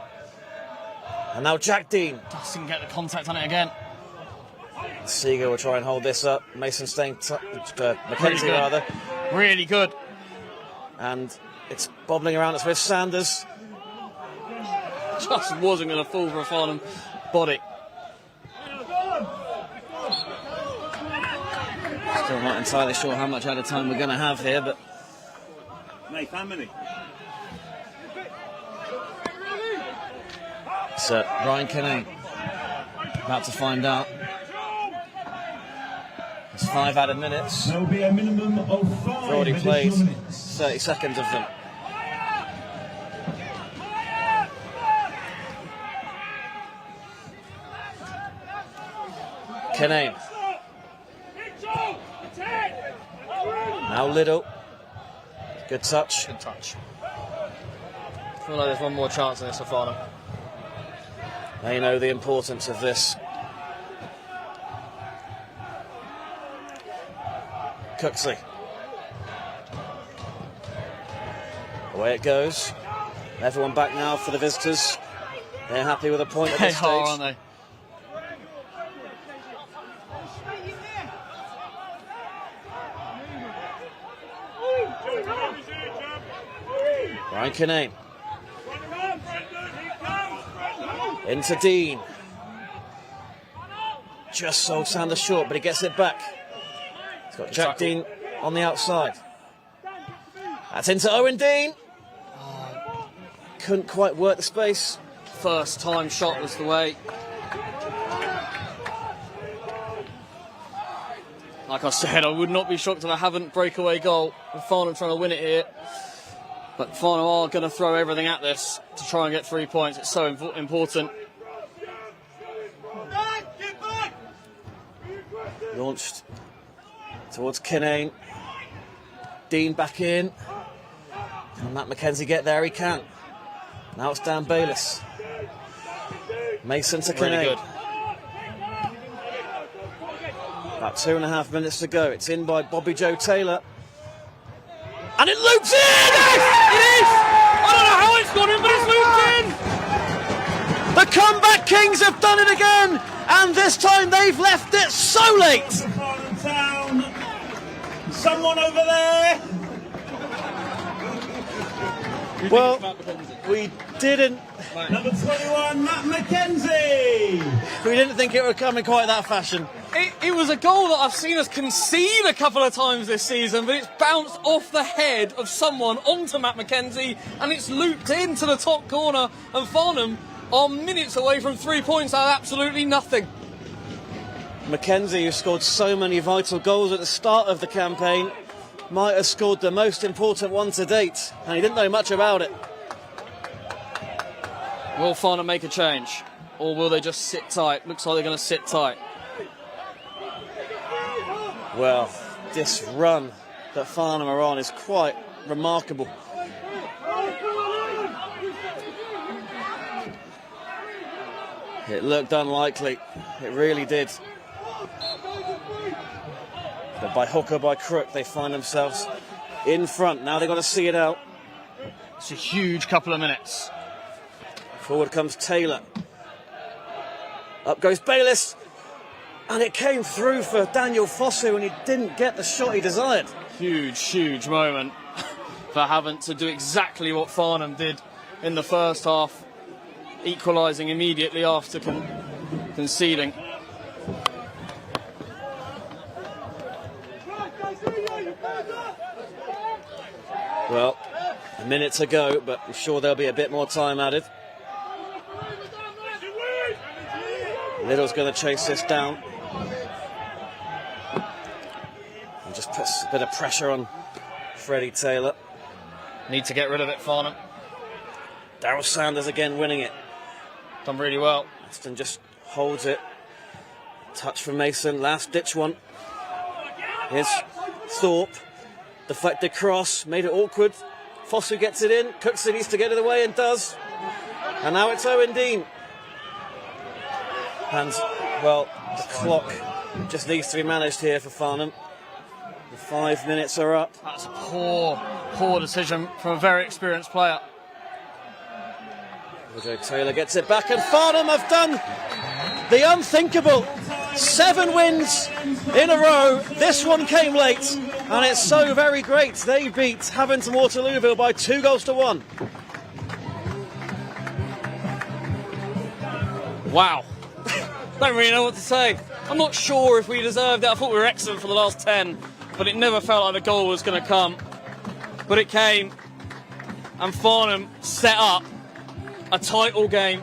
And now Jack Dean. Doesn't get the contact on it again. Seager will try and hold this up. Mason staying Mackenzie good. rather. Really good. And it's bobbling around. It's with Sanders. Just wasn't going to fall for a Farnham body. Still not entirely sure how much out of time we're going to have here, but Mate, how many? it's Ryan Kenane about to find out. It's 5 added minutes. There will be a minimum of 5 We've already played additional minutes. 30 seconds of them. Kenane. Now Liddell. Good touch. Good touch. I feel like there's one more chance in this for Farnham. They know the importance of this. Cooksley. Away it goes. Everyone back now for the visitors. They're happy with a point at They this are, stage. aren't they? Ryan Kenane. Into Dean. Just sold Sanders short, but he gets it back. He's got Jack Dean on the outside. That's into Owen Dean. Couldn't quite work the space. First time shot was the way. Like I said, I would not be shocked if I haven't breakaway goal with Farnham trying to win it here. But Farnham are going to throw everything at this to try and get 3 points. It's so important. Launched towards Kinane. Dean back in. Can Matt McKenzie get there? He can. Now it's Dan Bayliss. Mason to Kinane. Really good. About 2.5 minutes to go. It's in by Bobby Joe Taylor. And it loops in! It is! I don't know how it's gone in, but it's looped in! The comeback Kings have done it again! And this time they've left it so late! Farnham Town. Someone over there. Well, we didn't Number 21, Matt McKenzie. think it would come in quite that fashion. It was a goal that I've seen us concede a couple of times this season, but it's bounced off the head of someone onto Matt McKenzie, and it's looped into the top corner, and Farnham are minutes away from 3 points out of absolutely nothing. McKenzie, who scored so many vital goals at the start of the campaign, might have scored the most important one to date, and he didn't know much about it. Will Farnham make a change, or will they just sit tight? Looks like they're going to sit tight. Well, this run that Farnham are on is quite remarkable. It looked unlikely. It really did. But by hook or by crook, they find themselves in front. Now they've got to see it out. It's a huge couple of minutes. Forward comes Taylor. Up goes Bayliss. And it came through for Daniel Fosu, and he didn't get the shot he desired. Huge moment for Havant to do exactly what Farnham did in the first half, equalising immediately after conceding. Well, a minute to go, but I'm sure there'll be a bit more time added. Little's going to chase this down. And just puts a bit of pressure on Freddie Taylor. Need to get rid of it, Farnham. Daryl Sanders again winning it. Done really well. Aston just holds it. Touch from Mason, last ditch one. Here's Thorpe. Deflected cross, made it awkward. Fosu gets it in. Cookson needs to get it away and does. And now it's Owen Dean. And, well, the clock just needs to be managed here for Farnham. The 5 minutes are up. That's a poor decision from a very experienced player. Joe Taylor gets it back, and Farnham have done the unthinkable. 7 wins in a row. This one came late, and it's so very great. They beat Havant and Waterlooville by 2-1. Wow. Don't really know what to say. I'm not sure if we deserved it. I thought we were excellent for the last 10, but it never felt like the goal was going to come. But it came, and Farnham set up a title game.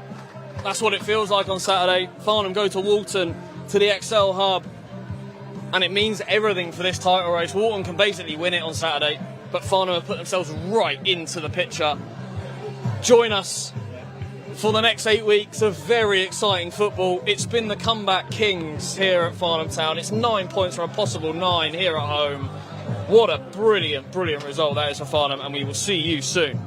That's what it feels like on Saturday. Farnham go to Walton, to the Excel Hub, and it means everything for this title race. Walton can basically win it on Saturday, but Farnham have put themselves right into the picture. Join us for the next 8 weeks of very exciting football. It's been the comeback Kings here at Farnham Town. It's 9 points from a possible 9 here at home. What a brilliant result that is for Farnham, and we will see you soon.